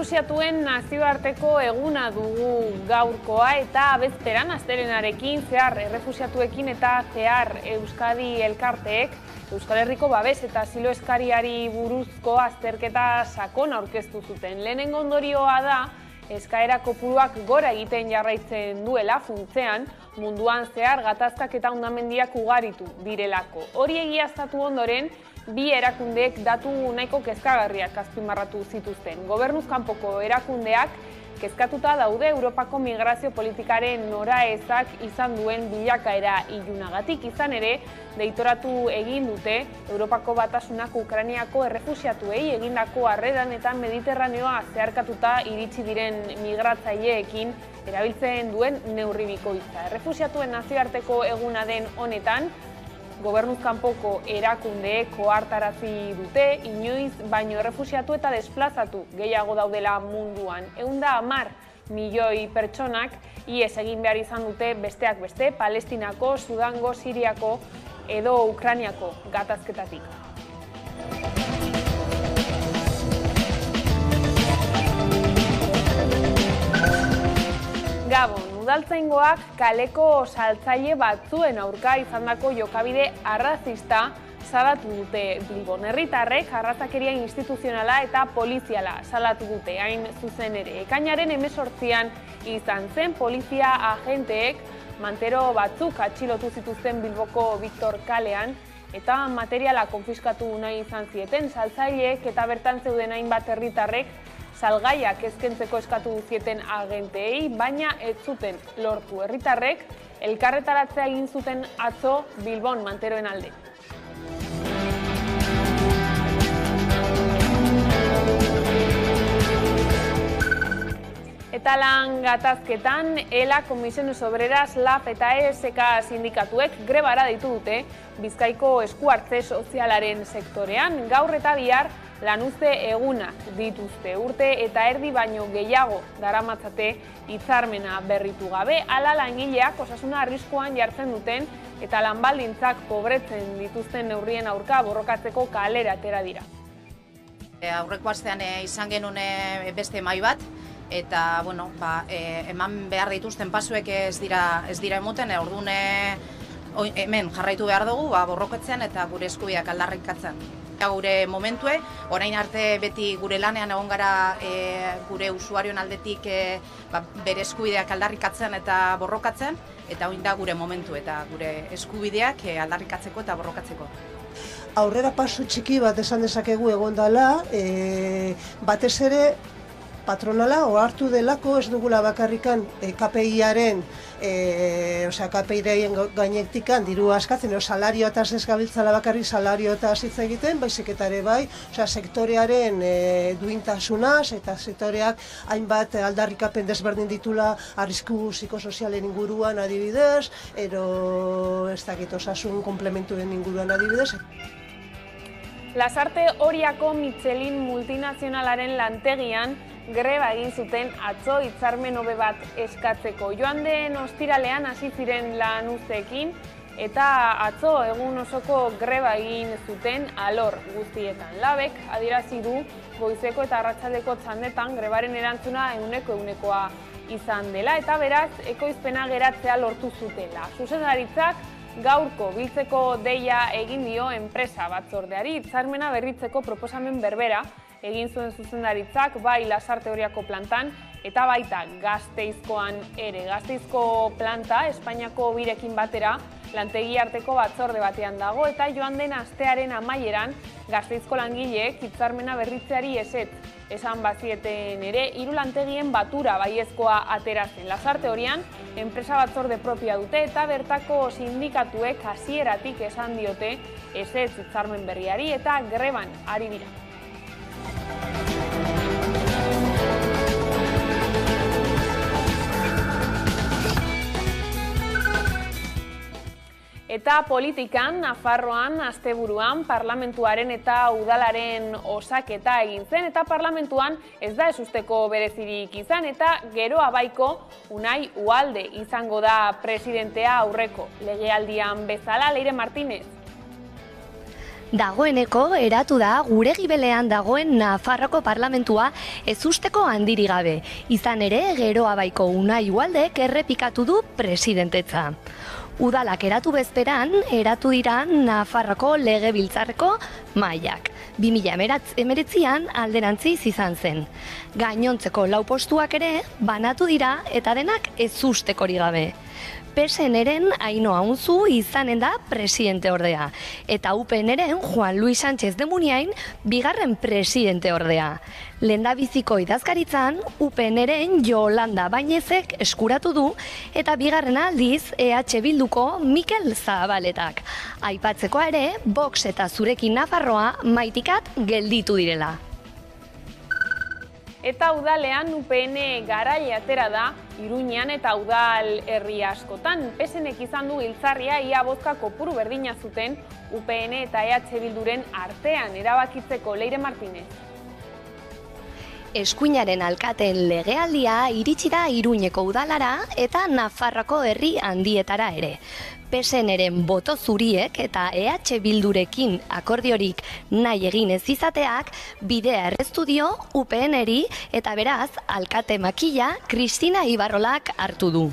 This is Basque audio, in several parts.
Errefuxiatuen nazioarteko eguna dugu gaurkoa eta bezperan astelehenarekin zehar errefuxiatuekin eta zehar Euskadi elkarteek Euskal Herriko babes eta asilo eskariari buruzko azterketa sakon aurkeztu zuten. Lehenengo ondorioa da eskaera kopuruak gora egiten jarraitzen duela funtsean munduan zehar gatazkak eta hondamendiak ugaritu direlako. Hori egiaztatu ondoren, bi erakundeek datu nahiko kezkagarriak azpimarratu zituzten. Gobernuz kanpoko erakundeak kezkatuta daude Europako migrazio politikaren noraezak izan duen bilakaera ilunagatik. Izan ere, deitoratu egin dute Europako Batasunak Ukrainiako errefuxiatuei egindako harreran eta Mediterraneoa zeharkatuta iritsi diren migratzaileekin erabiltzen duen neurri bikoitza. Errefuxiatuen nazioarteko eguna den honetan, Gobernuz kanpoko erakundeek ohartarazi dute, inoiz baino errefuxiatu eta desplazatu gehiago daudela munduan. 110 milioi pertsonak ihes egin behar izan dute besteak beste, Palestinako, Sudango, Siriako edo Ukrainiako gatazketatik. Gabon, udaltzaingoak kaleko saltzaile batzuen aurka izandako jokabide arrazista salatu dute Bilbon. Herritarrek arrazakeria instituzionala eta poliziala salatu dute hain zuzen ere. Ekainaren 18an izan zen polizia agenteek mantero batzuk atxilotu zituzten Bilboko Victor kalean eta materiala konfiskatu nahi izan zieten saltzaileek eta bertan zeuden hainbat herritarrek salgaiak eskentzeko eskatu zieten agenteei, baina ez zuten lortu. Herritarrek elkarretaratzea egin zuten atzo Bilbon manteroen alde. Eta lan gatazketan, ELA, Comisiones Obreras, LAB eta ESK sindikatuek grebara deitu dute Bizkaiko eskuhartze sozialaren sektorean. Gaur eta bihar lanuzte egunak dituzte. Urte eta erdi baino gehiago daramatzate hitzarmena berritu gabe. Hala langileak osasuna arriskuan jartzen duten eta lanbaldintzak pobretzen dituzten neurrien aurka borrokatzeko kalera atera dira. Aurreko astean izan genuen beste mahai bat, eta eman behar dituzten pasuek ez dira emoten, orduan hemen jarraitu behar dugu borrokatzen eta gure eskubideak aldarrikatzen. Gure momentue, orain arte beti gure lanean egon gara gure usuarioen aldetik bere eskubideak aldarrikatzen eta borrokatzen, eta orain da gure momentu eta gure eskubideak aldarrikatzeko eta borrokatzeko. Aurrera pasu txiki bat esan dezakegu egon dela, batez ere patronala ohartu delako ez dugula bakarrikan KPI-aren, KPI-aren gainetikan diru askatzen, salarioetaz ez gabiltzala bakarrik salarioetaz hitz egiten, baizik eta ere bai, sektorearen duintasunaz eta sektoreak hainbat aldarrikapen desberdin ditula arrisku psikosozialen inguruan adibidez, ero ez dakit osasun komplementuen inguruan adibidez. Lasarte Oriako Michelin multinazionalaren lantegian greba egin zuten atzo hitzarmen hobe bat eskatzeko. Joan den ostiralean hasi ziren lanuzteekin eta atzo egun osoko greba egin zuten alor guztietan. Labek adierazi du goizeko eta arratsaldeko txandetan grebaren erantzuna ehunekoa izan dela eta beraz ekoizpena geratzea lortu zutela. Zuzendaritzak gaurko biltzeko deia egin dio enpresa batzordeari hitzarmena berritzeko proposamen berbera egin zuen zuzendaritzak bai Lasarte Oriako plantan eta baita Gasteizkoan ere. Gasteizko planta Espainiako birekin batera lantegi arteko batzorde batean dago eta joan den astearen amaieran Gasteizko langileek hitzarmena berritzeari ezetz esan bazieten ere, 3 lantegien batura baiezkoa atera zen. Lasarte Orian enpresa batzorde propioa dute eta bertako sindikatuek hasieratik esan diote ezetz hitzarmen berriari eta greban ari dira. Eta politikan, Nafarroan, asteburuan, parlamentuaren eta udalaren osaketa egin zen, eta parlamentuan ez da ezusteko berezirik izan, eta geroa baiko Unai Uhalde izango da presidentea aurreko legealdian bezala. Leire Martínez. Dagoeneko eratu da gure gibelean dagoen Nafarroko parlamentua ezusteko handiri gabe. Izan ere, Geroa Baiko Unai Ualdek errepikatu du presidentetza. Udalak eratu bezperan, eratu dira Nafarroko Legebiltzarreko mahaiak. 2019an alderantziz izan zen. Gainontzeko 4 postuak ere banatu dira eta denak ezustekori gabe. PSN-eren Ainhoa Unzu izanen da presidente ordea, eta UPN-eren Juan Luis Sánchez de Muniain bigarren presidente ordea. Lehendabiziko idazkaritzan UPN-eren Yolanda Bañezek eskuratu du eta bigarren aldiz EH Bilduko Mikel Zabaletak. Aipatzekoa ere, Vox eta Zurekin Nafarroa maitikat gelditu direla. Eta udalean UPN garaile atera da, Iruñean eta udal herri askotan. PSNek izan du giltzarria ia bozka kopuru berdina zuten UPN eta EH Bilduren artean erabakitzeko. Leire Martínez. Eskuinaren alkateen legealdia iritsi da Iruñeko udalara eta Nafarroako herri handietara ere. PSN-eren boto zuriek eta EH Bildurekin akordiorik nahi egin ez izateak bidea erreztu dio UPN-eri eta beraz alkate makila Kristina Ibarrolak hartu du.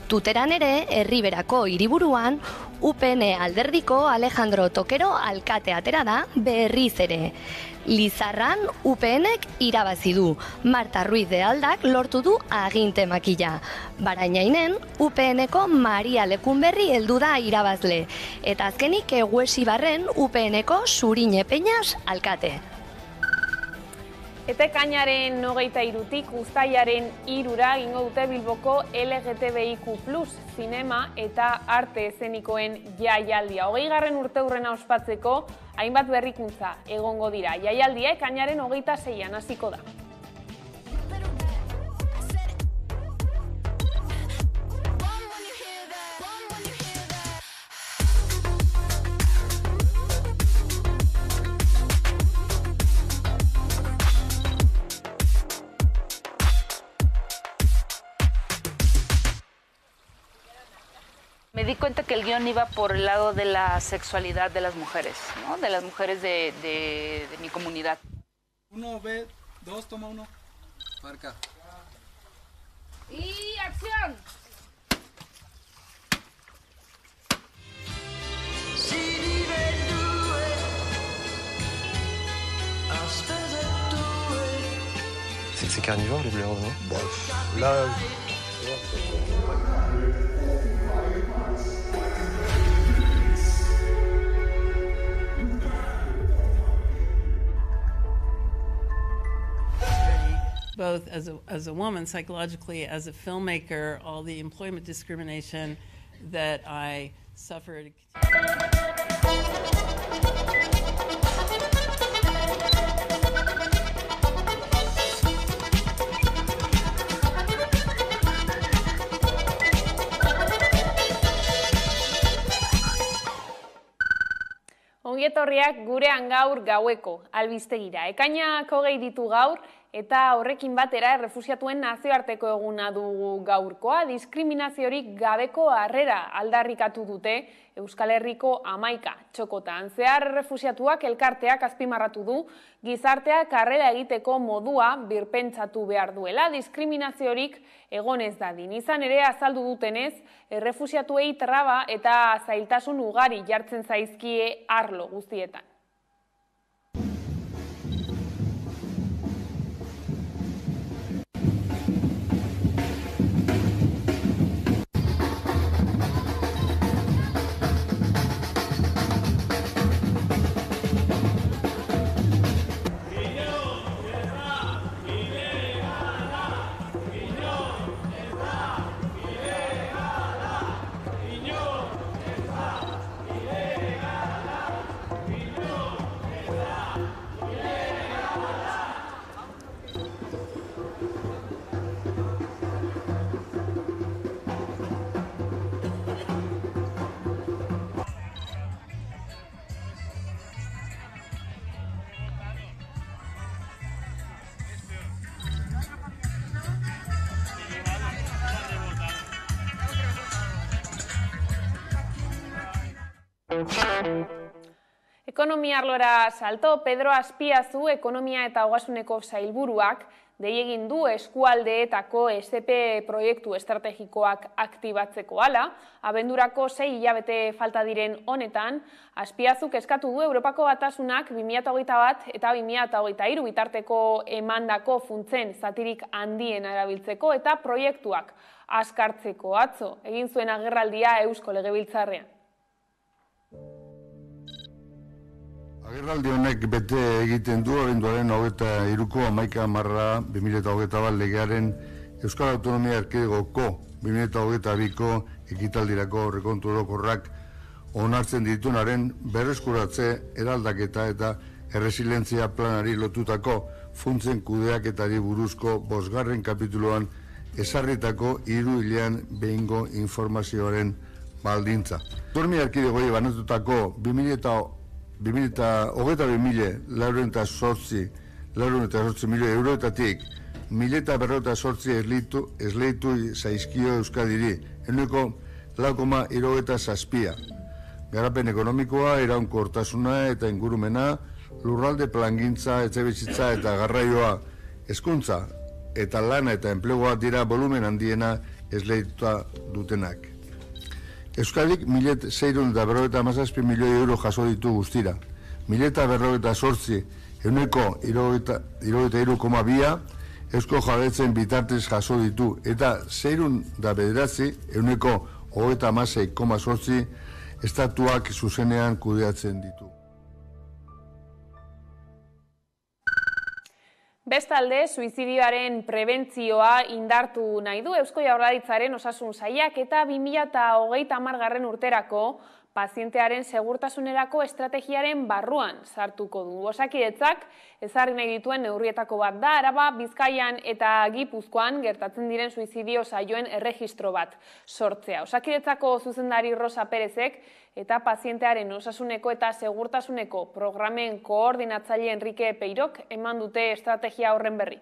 Tuteran ere, Herriberako hiriburuan, UPN alderdiko Alejandro Tokero alkate atera da berriz ere. Lizarran UPNek irabazi du, Marta Ruiz de Aldak lortu du aginte makila. Barainainen UPNeko Maria Lekunberri heldu da irabazle, eta azkenik Eguesibarren UPNeko Surine Peñas alkate. Eta ekainaren 23tik uztailaren 3ra egingo dute Bilboko LGTBIQ+ zinema eta arte eszenikoen jaialdia. 20. urteurrena ospatzeko hainbat berrikuntza egongo dira. Jaialdia ekainaren 26an hasiko da. Me di cuenta que el guión iba por el lado de la sexualidad de las mujeres, ¿no? De las mujeres de mi comunidad. 1, B, 2, toma 1. Marca. ¡Y acción! C'est carnivore les blaireaux, non? Bof, là... Both as a woman, psychologically, as a filmmaker, all the employment discrimination that I suffered. Ongietorriak gurean gaur gaueko albistegira. Ekainak 20 ditu gaur eta horrekin batera errefuxiatuen nazioarteko eguna dugu gaurkoa. Diskriminaziorik gabeko harrera aldarrikatu dute Euskal Herriko 11 txokotan. Zehar errefuxiatuak elkarteak azpimarratu du gizarteak harrera egiteko modua birpentsatu behar duela. Diskriminaziorik egonez dadin. Izan ere azaldu dutenez, errefuxiatuei traba eta zailtasun ugari jartzen zaizkie arlo guztietan. Ekonomia arlora salto, Pedro Azpiazu ekonomia eta ogasuneko sailburuak dei egin du eskualdeetako SP proiektu estrategikoak aktibatzeko hala, abendurako 6 hilabete falta diren honetan, Azpiazuk eskatu du Europako Batasunak 2021 eta 2023 bitarteko emandako funtzen zatirik handien erabiltzeko eta proiektuak azkartzeko. Atzo egin zuen agerraldia Eusko Legebiltzarrean. Agerraldi honek bete egiten du abenduaren 23ko 11/2021 legearen Euskal Autonomia Erkidegoko 2022ko ekitaldirako aurrekontu orokorrak onartzen ditunaren berreskuratze, eraldaketa eta erresilientzia planari lotutako funtzen kudeaketari buruzko 5. kapituluan ezarritako 3 hilean behingo informazioaren baldintza. Autonomia Erkidegoi banatutako 2022.008 milioi euroetatik 1.048 esleitu zaizkio Euskadiri, ehuneko 4,77. Garapen ekonomikoa, iraunkortasuna eta ingurumena, lurralde plangintza, etxebizitza eta garraioa, hezkuntza eta lana eta enplegua dira volumen handiena esleituta dutenak. Euskadik 1.657 milioi euro jaso ditu guztira. 1.048 ehuneko 73,2 Eusko Jaurlaritzaren bitartez jaso ditu eta 609 ehuneko 36,8 estatuak zuzenean kudeatzen ditu. Bestalde, suizidioaren prebentzioa indartu nahi du Eusko Jaurlaritzaren osasun sailak eta 2030 urterako pazientearen segurtasunerako estrategiaren barruan sartuko du. Osakidetzak ezarri nahi dituen neurrietako bat da, Araba, Bizkaian eta Gipuzkoan gertatzen diren suizidio saioen erregistro bat sortzea. Osakidetzako zuzendari Rosa Perezek eta pazientearen osasuneko eta segurtasuneko programen koordinatzaile Enrique Peirok eman dute estrategia horren berri.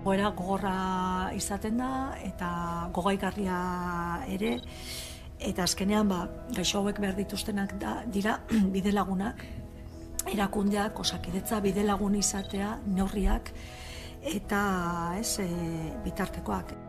Goera gogorra izaten da eta gogaigarria ere, eta azkenean gaixo hauek behar dituztenak dira bidelagunak, erakundeak, Osakidetza bidelagun izatea, neurriak eta bitartekoak.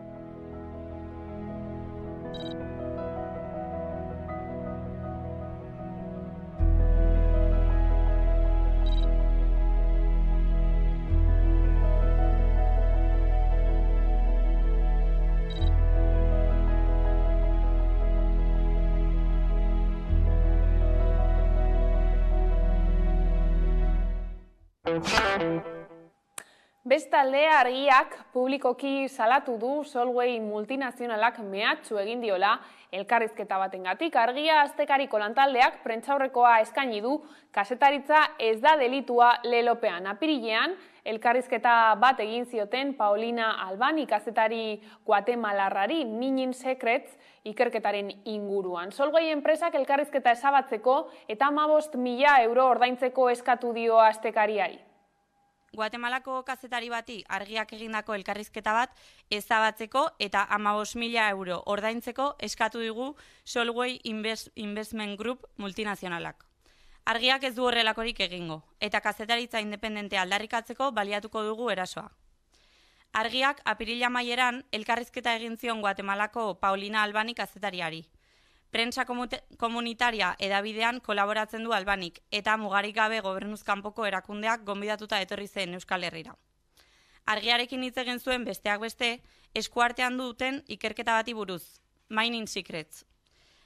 Bestalde, Argiak publikoki salatu du Solway multinazionalak mehatxu egin diola elkarrizketa batengatik. Argia astekariko lantaldeak prentsaurrekoa eskaini du kazetaritza ez da delitua lelopean. Apirilean, elkarrizketa bat egin zioten Paulina Albani kazetari guatemalarrari Minin Secrets ikerketaren inguruan. Solway enpresak elkarrizketa ezabatzeko eta 15.000 euro ordaintzeko eskatu dio astekariari. Guatemalako kazetari bati Argiak egindako elkarrizketa bat ezabatzeko eta 15.000 euro ordaintzeko eskatu digu Solway Investment Group multinazionalak. Argiak ez du horrelakorik egingo eta kazetaritza independentea aldarrikatzeko baliatuko dugu erasoa. Argiak apirila amaieran elkarrizketa egin zion Guatemalako Paulina Albani kazetariari. Prentsa komunitaria edabidean kolaboratzen du Albanik eta mugarik gabe gobernuzkanpoko erakundeak gonbidatuta etorri zen Euskal Herrira. Argiarekin hitz egin zuen besteak beste, eskuartean duten ikerketa bati buruz, Mining Secrets.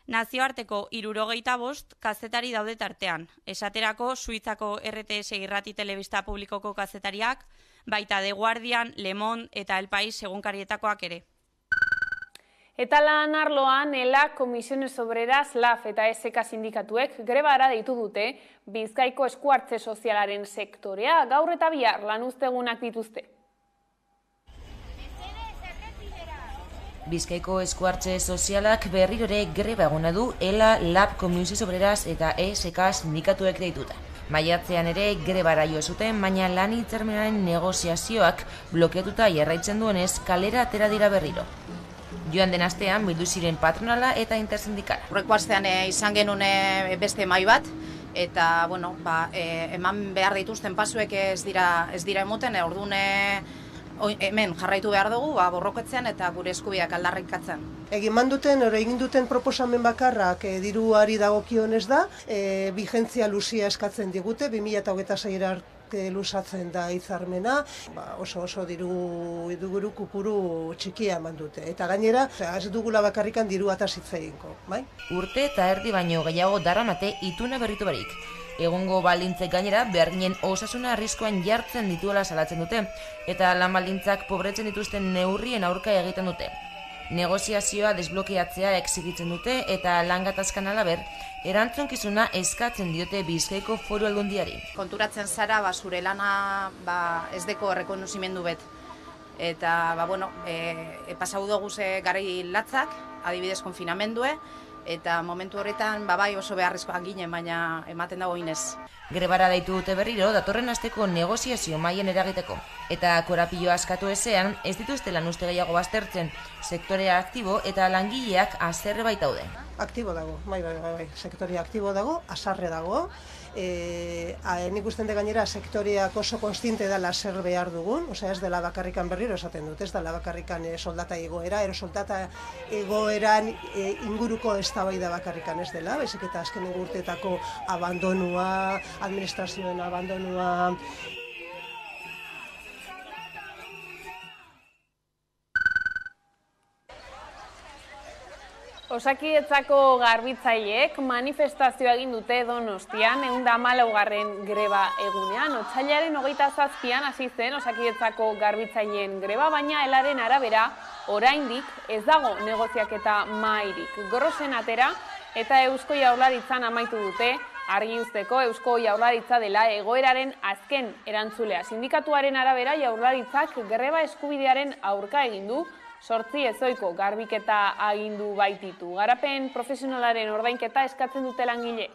Nazioarteko 75 kazetari daude tartean, esaterako Suitzako RTS irrati telebista publikoko kazetariak, baita The Guardian, Le Monde eta El País egunkarietakoak ere. Eta lan arloan, ELA, Comisiones Obreras, LAF eta SK sindikatuek grebara deitu dute Bizkaiko eskuartze sozialaren sektorea, gaur eta bihar lanuztegunak dituzte. Bizkaiko eskuartze sozialak berrirore greba eguna du ELA, LAF, Comisiones Obreras eta SK sindikatuek deituta. Maiatzean ere grebara jo zuten, baina lan hitzarmenaren negoziazioak blokeatuta jarraitzen duenez kalera atera dira berriro. Joan den astean bildu ziren patronala eta intersindikala. Aurreko astean izan genuen beste mahai bat, eta eman behar dituzten pasuek ez dira emoten, orduan hemen jarraitu behar dugu, borroketzean eta gure eskubiak aldarrikatzen. Egin duten proposamen bakarrak diruari dagokionez da, bigentzia luzia eskatzen digute, 2026 arte luzatzen da hitzarmena, oso diru kupuru txikia eman dute. Eta gainera, ez dugula bakarrikan diru ataz hitz egingo, bai? Urte eta erdi baino gehiago daramate ituna berritu barik. Egongo baldintzek gainera behar ginen osasuna arriskoan jartzen dituela salatzen dute, eta lan baldintzak pobretzen dituzten neurrien aurka egiten dute. Negoziazioa desblokeatzea exigitzen dute eta lan gatazkan alaber, erantzunkizuna eskatzen diote Bizkaiko Foru Aldundiari. Konturatzen zara, zure lana ez deko errekonozimendu bet. Eta, pasau dugu garai latzak, adibidez konfinamendue, eta momentu horretan bai oso beharrezkoak ginen, baina ematen dago inez. Grebara deitu dute berriro datorren asteko negoziazio mailen eragiteko. Eta korapillo askatu ezean ez dituzte lan uste gehiago baztertzen, sektorea aktibo eta langileak haserre baitaude. Aktibo dago, bai, sektorea aktibo dago, haserre dago. Nik usten de gainera sektoreak oso konstiente dela zer behar dugun, ez dela bakarrikan berriro esaten dut, ez dela bakarrikan soldata egoera, soldata egoeran inguruko eztabaida bakarrikan ez dela, baizik eta azkeneko urteetako abandonua, administrazioen abandonua. Osakidetzako garbitzaileek manifestazioa egin dute Donostian 114. greba egunean. Otsailaren 27an hasi zen Osakidetzako garbitzaileen greba, baina elaren arabera oraindik ez dago negoziaketa mahairik. Gorrozen atera eta Eusko Jaurlaritzan amaitu dute, argi uzteko Eusko Jaurlaritza dela egoeraren azken erantzulea. Sindikatuaren arabera Jaurlaritzak greba eskubidearen aurka egin du, 8 ezoiko garbiketa agindu baititu. Garapen profesionalaren ordainketa eskatzen dute langileek.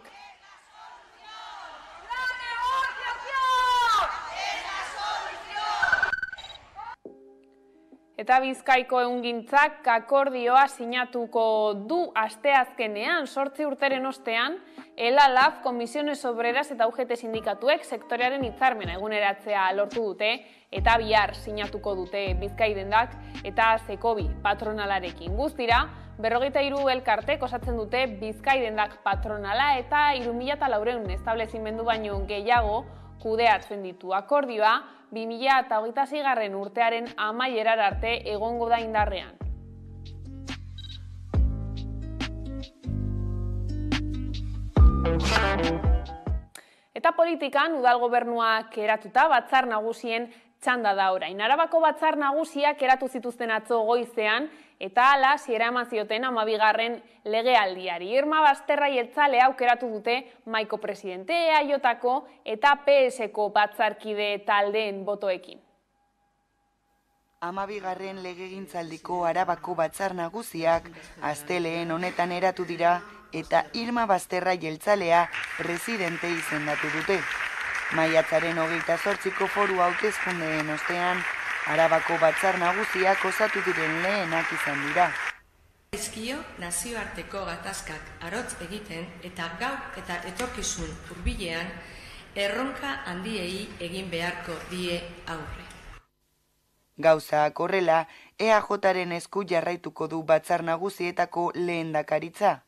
Eta Bizkaiko ehungintzak akordioa sinatuko du asteazkenean, 8 urteren ostean, ELA-LAB, Comisiones Obreras eta UGT sindikatuek sektorearen hitzarmena eguneratzea lortu dute, eta bihar sinatuko dute Bizkaidendak eta Zekobi patronalarekin. Guztira, 43 elkartek osatzen dute Bizkaidendak patronala eta 3.400 establezimendu baino gehiago kudeatzen ditu. Akordioa 2026. urtearen amaierar arte egongo da indarrean. Eta politikan udal gobernuak eratuta batzar nagusien txanda da orain. Arabako batzar nagusiak eratu zituzten atzo goizean eta hala hasiera eman zioten 12. legealdiari. Irma Basterra jeltzalea aukeratu dute mahaiko presidente, EAJko eta PSko batzarkide taldeen botoekin. 12. legegintzaldiko Arabako batzar nagusiak astelehen honetan eratu dira eta Irma Basterra jeltzalea presidente izendatu dute. Maiatzaren 28ko foru hauteskundeen ostean, Arabako batzar nagusiak osatu diren lehenak izan dira. Zaizkio nazioarteko gatazkak arotz egiten eta gaur eta etorkizun hurbilean erronka handiei egin beharko die aurre. Gauzak horrela, EAJren esku jarraituko du batzar nagusietako lehendakaritza.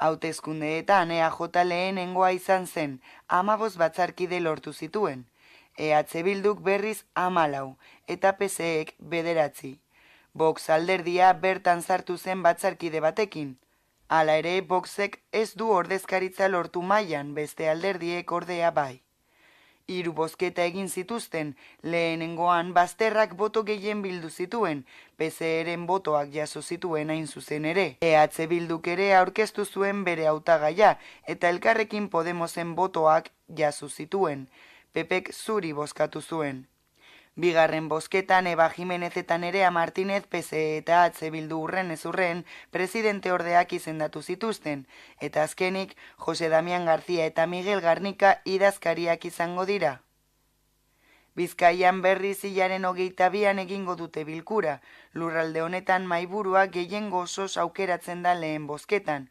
Hauteskundeetan EAJ lehenengoa izan zen, 15 batzarkide lortu zituen. EH Bilduk berriz 14 eta PSek 9. Vox alderdia bertan sartu zen batzarkide batekin. Hala ere, Voxek ez du ordezkaritza lortu mailan, beste alderdiek ordea bai. 3 bozketa egin zituzten, lehenengoan Basterrak boto gehien bildu zituen, PSeren botoak jaso zituen hain zuzen ere. EH Bilduk ere aurkeztu zuen bere hautagaia eta Elkarrekin Podemosen botoak jaso zituen. PPek zuri bozkatu zuen. Bigarren bozketan Eba Jimenez eta Nerea Martinez PSE eta HH Bildu urren ez urren presidente ordeak izendatu zituzten, eta azkenik Jose Damian García eta Miguel Garnica idazkariak izango dira. Bizkaian berriz hilaren 22an egingo dute bilkura, lurralde honetan mahaiburua gehiengo osoz aukeratzen da lehen bozketan.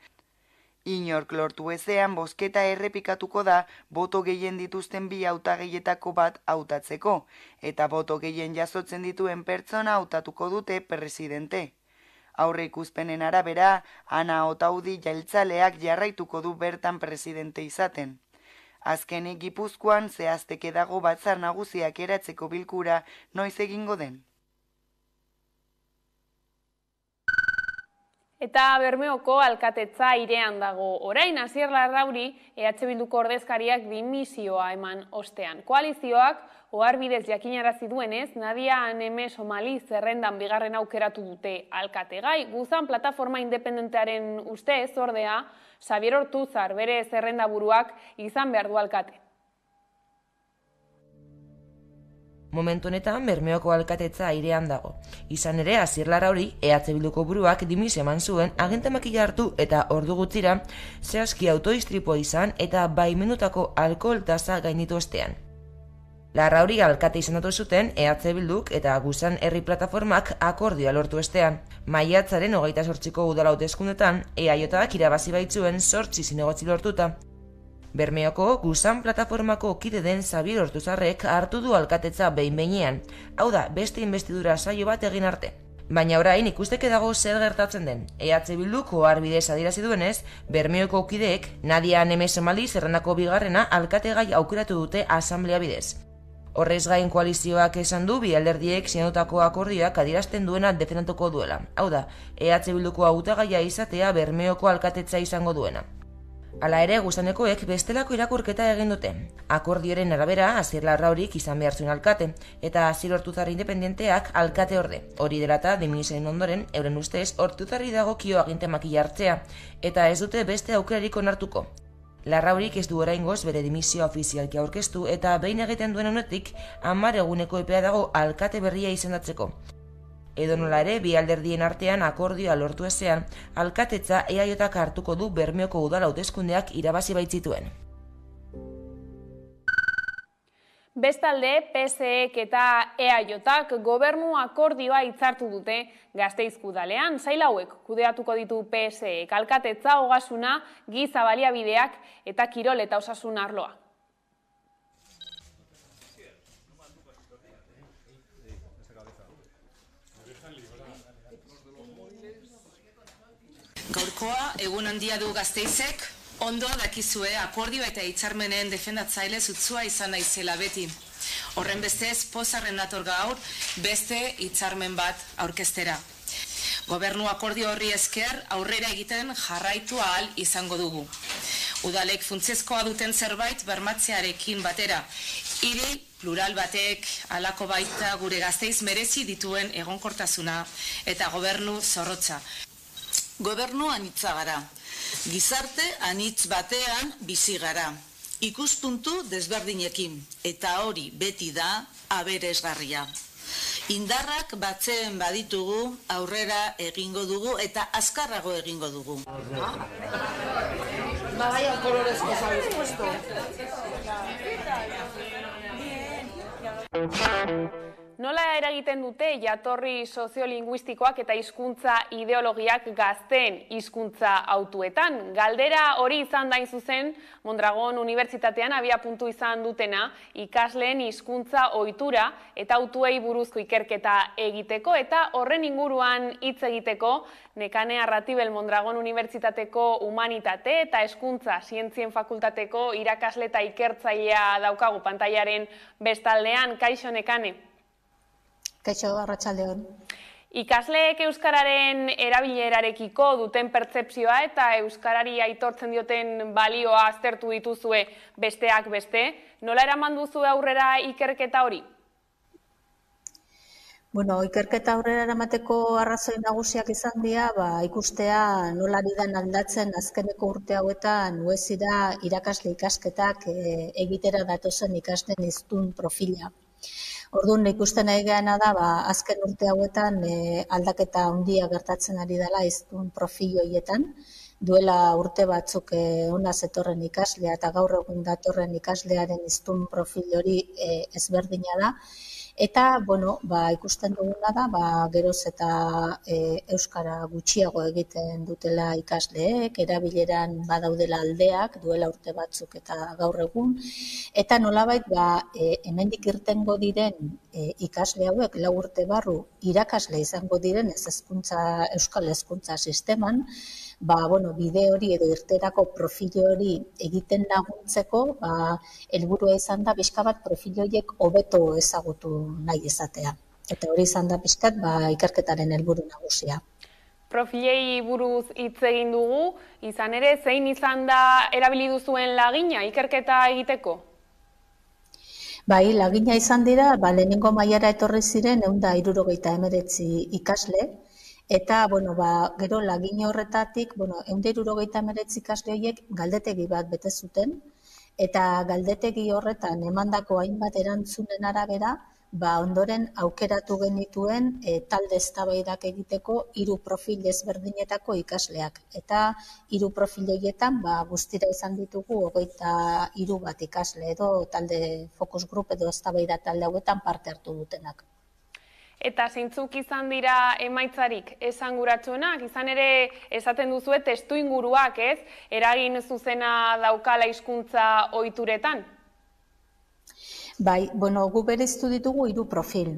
Inork lortu ezean bozketa errepikatuko da boto gehien dituzten bi hautagaietako bat hautatzeko, eta boto gehien jasotzen dituen pertsona hautatuko dute presidente. Aurreikuspenen arabera, Ana Otaudi jeltzaleak jarraituko du bertan presidente izaten. Azkenik Gipuzkoan zehazteke dago batzar nagusiak eratzeko bilkura noiz egingo den. Eta Bermeoko alkatetza airean dago. Orain Asier Larrauri EH Bilduko ordezkariak dimisioa eman ostean. Koalizioak oharbidez jakinarazi duenez, Nadia Neme Somali zerrendan bigarren aukeratu dute alkategai. Guzan plataforma independentearen ustez ordea, Xabier Ortuzar bere zerrendaburuak izan behar du alkate. Momentu honetan Bermeoko alkatetza airean dago. Izan ere, Asier Larrauri EH Bilduko buruak dimisio eman zuen agintemakila hartu eta ordu gutxira zehazki autoistripua izan eta baimenutako alkohol tasa gainditu ostean. Larrauri alkate izendatu zuten EH Bilduk eta Guzan herri plataformak akordioa lortu ostean. Maiatzaren 28ko udal hauteskundetan EAJak irabazi baitzuen 8 zinegotzi lortuta. Bermeoko Guzan plataformako kide den Xabier Ortuzarrek hartu du alkatetza behin-behinean, hau da, beste investidura saio bat egin arte. Baina orain ikusteke dago zer gertatzen den. EH Bilduk oharbidez adierazi duenez, Bermeoko kideek Nadia Neme Somali zerrendako bigarrena alkategai aukeratu dute asamblea bidez. Horrez gain koalizioak esan du bi alderdiek sinatutako akordioak adierazten duena defendatuko duela. Hau da, EH Bilduko hautagaia izatea Bermeoko alkatetza izango duena. Hala ere, Gusanekoek bestelako irakurketa egin dute. Akordioaren arabera, Asier Larraurik izan behar zuen alkate, eta Asier Ortuzar independenteak alkate orde. Hori dela eta dimisioen ondoren, euren ustez, Ortuzarri dagokio agintemakila hartzea, eta ez dute beste aukerarik onartuko. Larraurik ez du oraingoz bere dimisioa ofizialki aurkeztu eta behin egiten duen honetik 10 eguneko epea dago alkate berria izendatzeko. Edonola ere, bi alderdien artean akordioa lortu ezean, alkatetza EAJak hartuko du Bermeoko udal hauteskundeak irabazi baitzituen. Bestalde, PSEek eta EAJak gobernu akordioa hitzartu dute Gasteizko udalean. Sail hauek kudeatuko ditu PSEek, alkatetza, ogasuna, giza baliabideak eta kirol eta osasun arloa. Gaurkoa egun handia du Gasteizek, ondo dakizue akordio eta hitzarmenen defendatzaile zutzua izan naizela beti. Horren bestez, pozarren nator gaur beste hitzarmen bat aurkeztera. Gobernu akordio horri esker aurrera egiten jarraitu ahal izango dugu. Udalek funtsezkoa duten zerbait bermatzearekin batera, hiri plural batek halako baita gure Gasteiz merezi dituen egonkortasuna eta gobernu zorrotza. Gobernu anitza gara, gizarte anitz batean bizi gara, ikuspuntu desberdinekin, eta hori beti da aberesgarria. Indarrak batzen baditugu, aurrera egingo dugu eta azkarrago egingo dugu. Vaya colores que sabes puesto. Nola eragiten dute jatorri soziolinguistikoak eta hizkuntza ideologiak gazteen hizkuntza hautuetan? Galdera hori izan dain zuzen Mondragon Unibertsitatean abiapuntu izan dutena ikasleen hizkuntza ohitura eta hautuei buruzko ikerketa egiteko eta horren inguruan hitz egiteko Nekane Arratibel Mondragon Unibertsitateko Humanitate eta Hezkuntza Zientzien Fakultateko irakasle eta ikertzailea daukagu pantailaren bestaldean. Kaixo, Nekane. Kaixo, arratsaldeon. Ikasleek euskararen erabilerarekiko duten pertzepzioa eta euskarari aitortzen dioten balioa aztertu dituzue besteak beste. Nola eraman duzu aurrera ikerketa hori? Bueno, ikerketa aurrera eramateko arrazoi nagusiak izan dira, ikustea nola ari den aldatzen azkeneko urte hauetan nuezi da irakasle ikasketak egitera datozen ikasleen hiztun profila. Orduan ikusten nahi geana da, azken urte hauetan aldaketa handia gertatzen ari dela hiztun profil horietan, duela urte batzuk hona zetorren ikaslea eta gaur egun datorren ikaslearen hiztun profil hori ezberdina da. Eta, ikusten duguna da, geroz eta euskara gutxiago egiten dutela ikasleek, erabileran badaudela aldeak, duela urte batzuk eta gaur egun. Eta nolabait, hemendik irtengo diren ikasle hauek, 4 urte barru irakasle izango diren euskal hezkuntza sisteman, bide hori edo irterako profil hori egiten laguntzeko, helburua izan da pixka bat profil horiek hobeto ezagutu nahi izatea. Eta hori izan da pixkat ikerketaren helburu nagusia. Profilei buruz hitz egin dugu, izan ere, zein izan da erabili duzuen lagina ikerketa egiteko? Bai, lagina izan dira, lehenengo mailara etorri ziren 169 ikasle, eta, gero lagin horretatik, 169 ikasle horiek galdetegi bat bete zuten, eta galdetegi horretan emandako hainbat erantzunen arabera, ondoren aukeratu genituen talde eztabaidak egiteko 3 profil ezberdinetako ikasleak. Eta 3 profil horietan guztira izan ditugu 23 bat ikasle edo talde focus group edo eztabaida talde hauetan parte hartu dutenak. Eta zeintzuk izan dira emaitzarik esanguratsuenak, izan ere esaten duzue testu inguruak, ez? Eragin zuzena daukala hizkuntza ohituretan? Bai, gu bereiztu ditugu 3 profil.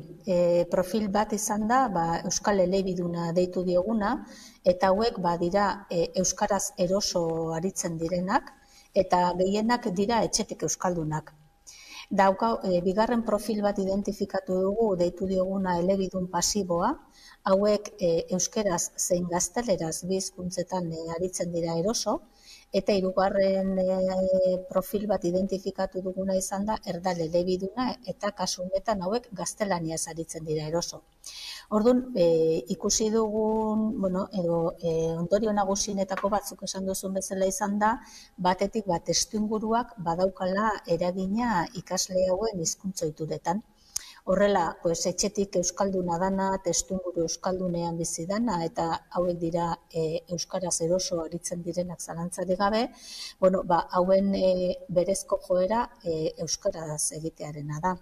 Profil bat izan da, euskal elebiduna deitu dioguna, eta hauek dira euskaraz eroso aritzen direnak, eta gehienak dira etxetik euskaldunak. Bigarren profil bat identifikatu dugu, deitu dioguna elebidun pasiboa, hauek euskeraz zein gazteleraz bi hizkuntzetan aritzen dira eroso, eta 3. Profil bat identifikatu duguna izan da erdal elebiduna eta kasu honetan hauek gaztelaniaz aritzen dira eroso. Orduan, ikusi dugun, ondorio nagusienetako batzuk esan duzun bezala izan da, batetik testuinguruak badaukala eragina ikasle hauen hizkuntza ohituretan. Horrela, etxetik euskalduna dana, testuinguru euskaldunean bizi dana, eta hauek dira euskaraz eroso aritzen direnak zalantzarik gabe, hauen berezko joera euskaraz egitearena da.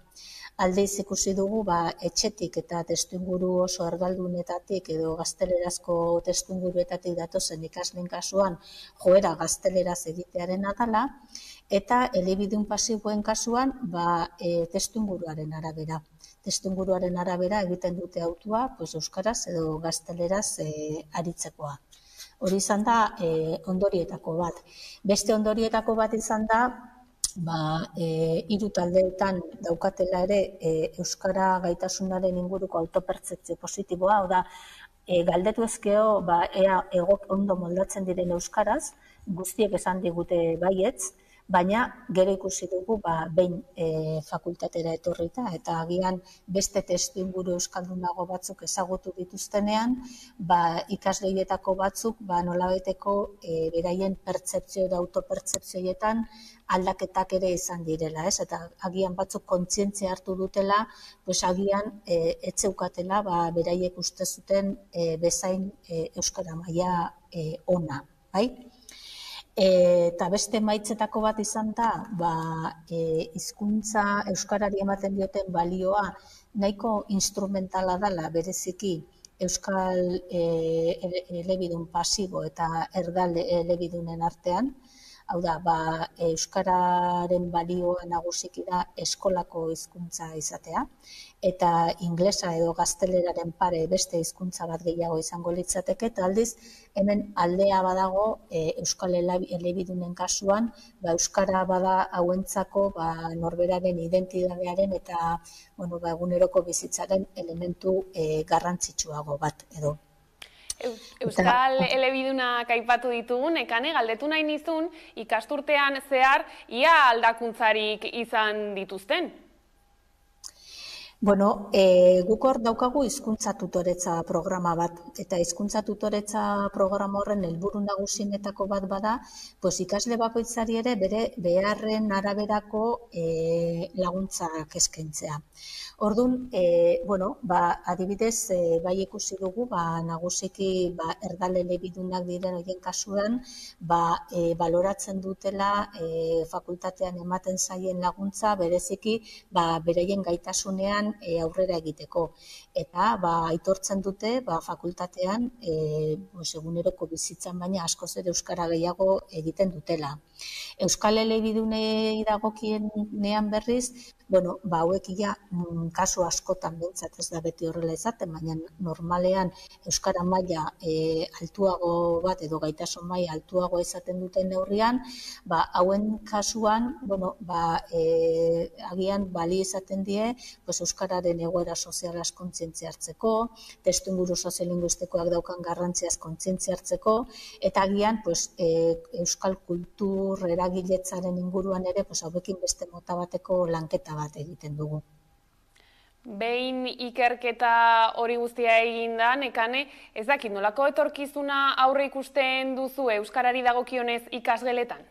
Aldiz ikusi dugu, etxetik eta testuinguru oso erdaldunetatik edo gaztelerazko testuinguruetatik datozen ikasleen kasuan joera gazteleraz egitearena dela, eta elebidun pasiboen kasuan testuinguruaren arabera. Testuinguruaren arabera egiten dute hautua euskaraz edo gazteleraz aritzekoa. Hori izan da ondorietako bat. Beste ondorietako bat izan da, 3 taldeetan daukatela ere euskara gaitasunaren inguruko autopertzepzio positiboa, hau da, galdetu ezkeo ea ondo moldatzen diren euskaraz, guztiek esan digute baietz, baina gero ikusi dugu behin fakultatera etorrita eta agian beste testuinguru euskaldunago batzuk ezagutu dituztenean, ikasle horietako batzuk nolabaiteko beraien pertzepzio edo autopertzepzioetan aldaketak ere izan direla, eta agian batzuk kontzientzia hartu dutela, agian etzeukatela beraiek uste zuten bezain euskara maila ona, bai? Eta beste maitzetako bat izan da, hizkuntza euskarari ematen dioten balioa nahiko instrumentala dela bereziki euskal elebidun pasibo eta erdal elebidunen artean. Hau da, euskararen balioa nagusiki da eskolako hizkuntza izatea, eta inglesa edo gazteleraren pare beste hizkuntza bat gehiago izango litzateke, eta aldiz, hemen aldea badago euskal elebidunen kasuan, euskara bada hauentzako norberaren identitatearen eta eguneroko bizitzaren elementu garrantzitsuago bat edo. Euskal elebidunak aipatu ditugun, Nekane, galdetu nahi nizun, ikasturtean zehar, ia aldakuntzarik izan dituzten? Bueno, guk hor daukagu hizkuntza tutoretza programa bat, eta hizkuntza tutoretza programa horren helburu nagusienetako bat bada, ikasle bakoitzari ere bere beharren araberako laguntzak eskaintzea. Orduan, adibidez, bai ikusi dugu, nagusiki erdal elebidunak diren horien kasuan, baloratzen dutela fakultatean ematen zaien laguntza, bereziki, beraien gaitasunean aurrera egiteko. Eta aitortzen dute fakultatean eguneroko bizitzan baina askoz ere euskara gehiago egiten dutela. Euskal elebidunei dagokienean berriz, hauek kasu askotan behintzat ez da beti horrela izaten, baina normalean euskara maila altuago bat edo gaitasun maila altuago izaten duten neurrian, hauen kasuan, agian bali izaten die euskararen egoera sozialaz kontzientzia hartzeko, testuinguru soziolinguistikoak daukan garrantziaz kontzientzia hartzeko, eta agian euskal kultur eragiletzaren inguruan ere hauekin beste mota bateko lanketa bat egiten dugu. Behin ikerketa hori guztia egin da, Nekane, ez dakit nolako etorkizuna aurre ikusten duzu euskarari dagokionez ikasgeletan?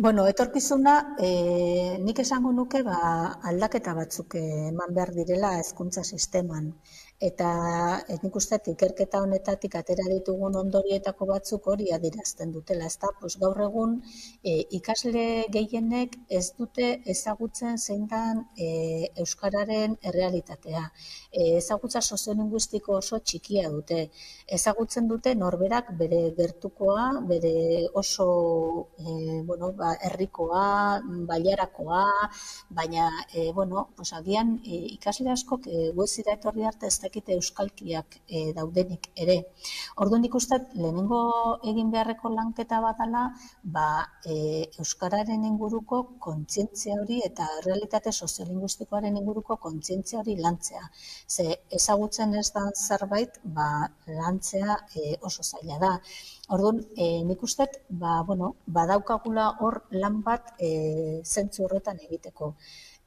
Etorkizuna, nik esango nuke aldaketa batzuk eman behar direla hezkuntza sisteman. Eta nik uste ikerketa honetatik atera ditugun ondorietako batzuk hori adierazten dutela. Gaur egun ikasle gehienek ez dute ezagutzen zein den euskararen errealitatea. Ezagutza soziolinguistiko oso txikia dute. Ezagutzen dute norberak bere gertukoa, bere oso herrikoa, bailarakoa, baina agian ikasle askok guezira etorri arte ez dakite euskalkiak daudenik ere. Orduan ikusten lehenengo egin beharreko lanketa badala, euskararen inguruko kontzientzia hori eta realitate soziolinguistikoaren inguruko kontzientzia hori lantzea. Ze ezagutzen ez da zerbait, lantzea oso zaila da. Orduan, nik uste, badaukagula hor lan bat zentzu horretan egiteko.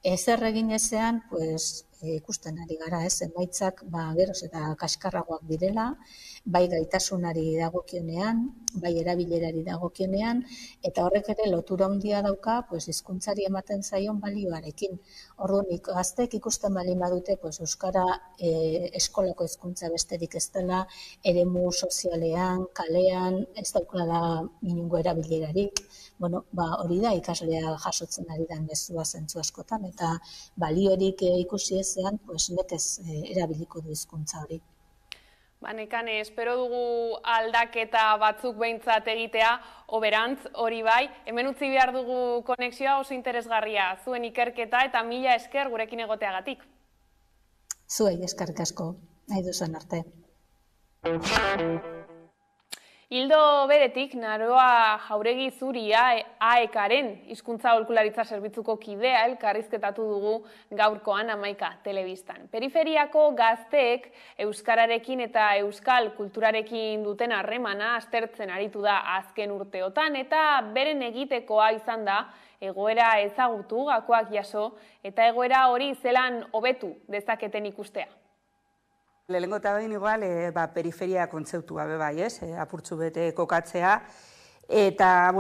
Ezer egin ezean, ikusten ari gara, emaitzak geroz eta kaskarragoak direla, bai gaitasunari dagokionean, bai erabilerari dagokionean, eta horrek ere lotura handia dauka hizkuntzari ematen zaion balioarekin. Orduan, gaztek ikusten baldin badute euskara eskolako hizkuntza besterik ez dela, eremu sozialean, kalean, ez daukala inongo erabilerarik, hori da ikaslea jasotzen ari den mezua zentzu askotan, eta baliorik ikusi ezean, nekez erabiliko du hizkuntza hori. Nekane, espero dugu aldaketa batzuk behintzat egitea, oberantz hori bai, hemen utzi behar dugu konexioa oso interesgarria, zuen ikerketa eta mila esker gurekin egoteagatik. Zuei eskerrik asko, nahi duzuen arte. Ildo beretik, Naroa Jauregi Zuria AEK-aren hizkuntza aholkularitza zerbitzuko kidea elkarrizketatu dugu gaurkoan Hamaika telebistan. Periferiako gazteek euskararekin eta euskal kulturarekin duten harremana aztertzen aritu da azken urteotan eta beren egitekoa izan da egoera ezagutu, gakoak jaso eta egoera hori zelan hobetu dezaketen ikustea. Lehenengo eta behin igual, periferia kontzeptua bai, apurtzu bete kokatzea, eta,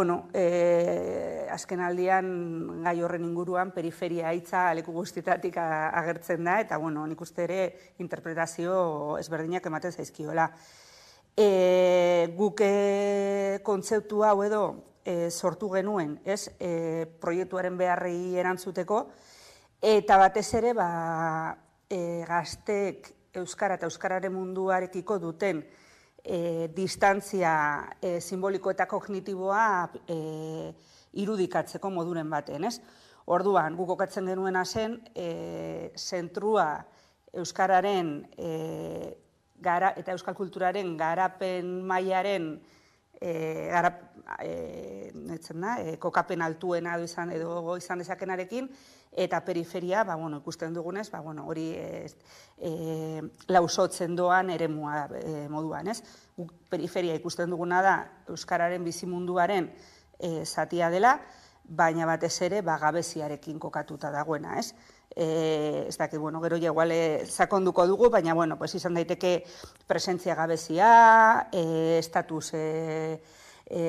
azken aldian gai horren inguruan periferia hitza leku guztietatik agertzen da, eta, nik uste ere interpretazio ezberdinak ematen zaizkiola. Guk kontzeptu hau edo sortu genuen, proiektuaren beharrei erantzuteko, eta batez ere, gazteek euskara eta euskararen munduarekiko duten distantzia simboliko eta kognitiboa irudikatzeko moduren baten, ez? Orduan, guk kokatzen genuena zen, zentrua euskararen eta euskal kulturaren garapen mailaren kokapen altuena edo izan dezakenarekin, eta periferia, ikusten dugunez, hori lausotzen doan eremua moduan, ez? Periferia ikusten duguna da euskararen bizimunduaren zatia dela, baina batez ere gabeziarekin kokatuta dagoena, ez? ez dakit, gero igual sakonduko dugu, baina, izan daiteke presentzia gabezia, estatus